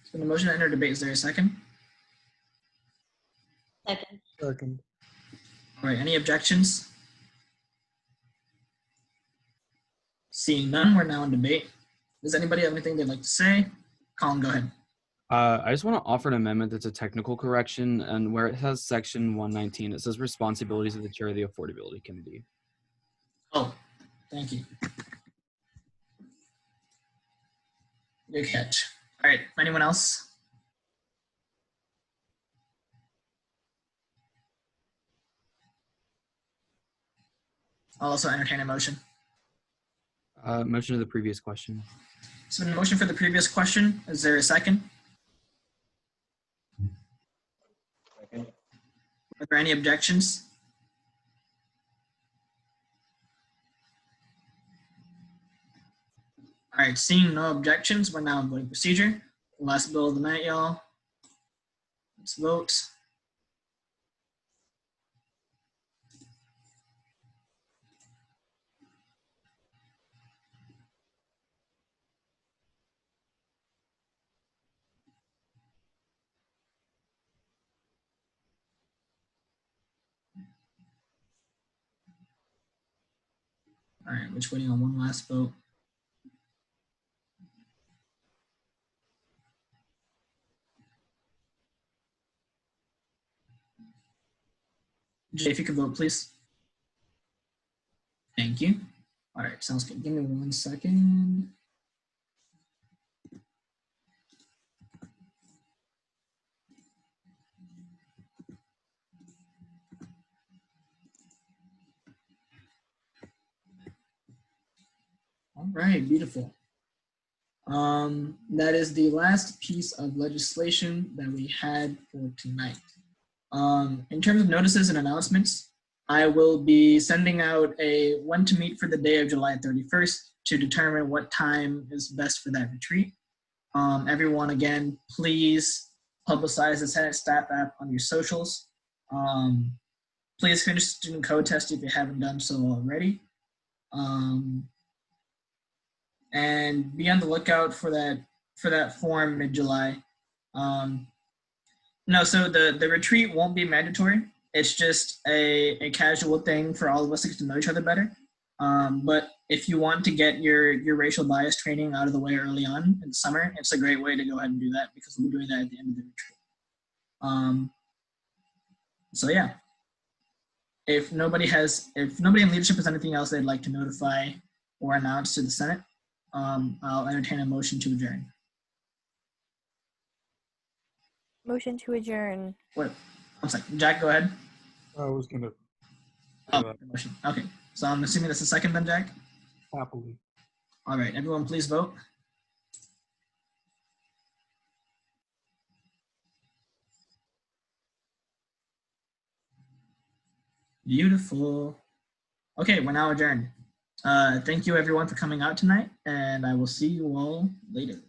So the motion to enter debate, is there a second? Second. Second. All right, any objections? Seeing none, we're now in debate. Does anybody have anything they'd like to say? Colin, go ahead. I just want to offer an amendment that's a technical correction, and where it has section 119, it says responsibilities of the chair of the affordability committee. Oh, thank you. Good catch. All right, anyone else? I'll also entertain a motion. Motion to the previous question. So the motion for the previous question, is there a second? Second. Are there any objections? All right, seeing no objections, we're now voting procedure. Last bill of the night, y'all. Let's vote. All right, we're just waiting on one last vote. Jay, if you could vote, please. Thank you. All right, sounds good. Give me 1 second. All right, beautiful. That is the last piece of legislation that we had for tonight. In terms of notices and announcements, I will be sending out a when to meet for the day of July 31st to determine what time is best for that retreat. Everyone, again, please publicize the Senate Staff app on your socials. Please finish the student code test if you haven't done so already. And be on the lookout for that form mid-July. No, so the retreat won't be mandatory. It's just a casual thing for all of us to get to know each other better. But if you want to get your racial bias training out of the way early on in the summer, it's a great way to go ahead and do that because we'll be doing that at the end of the retreat. So yeah, if nobody in leadership has anything else they'd like to notify or announce to the Senate, I'll entertain a motion to adjourn. Motion to adjourn. Wait, one second. Jack, go ahead. I was going to. Motion. Okay, so I'm assuming that's a second then, Jack? Happily. All right, everyone please vote. Beautiful. Okay, we're now adjourned. Thank you everyone for coming out tonight, and I will see you all later.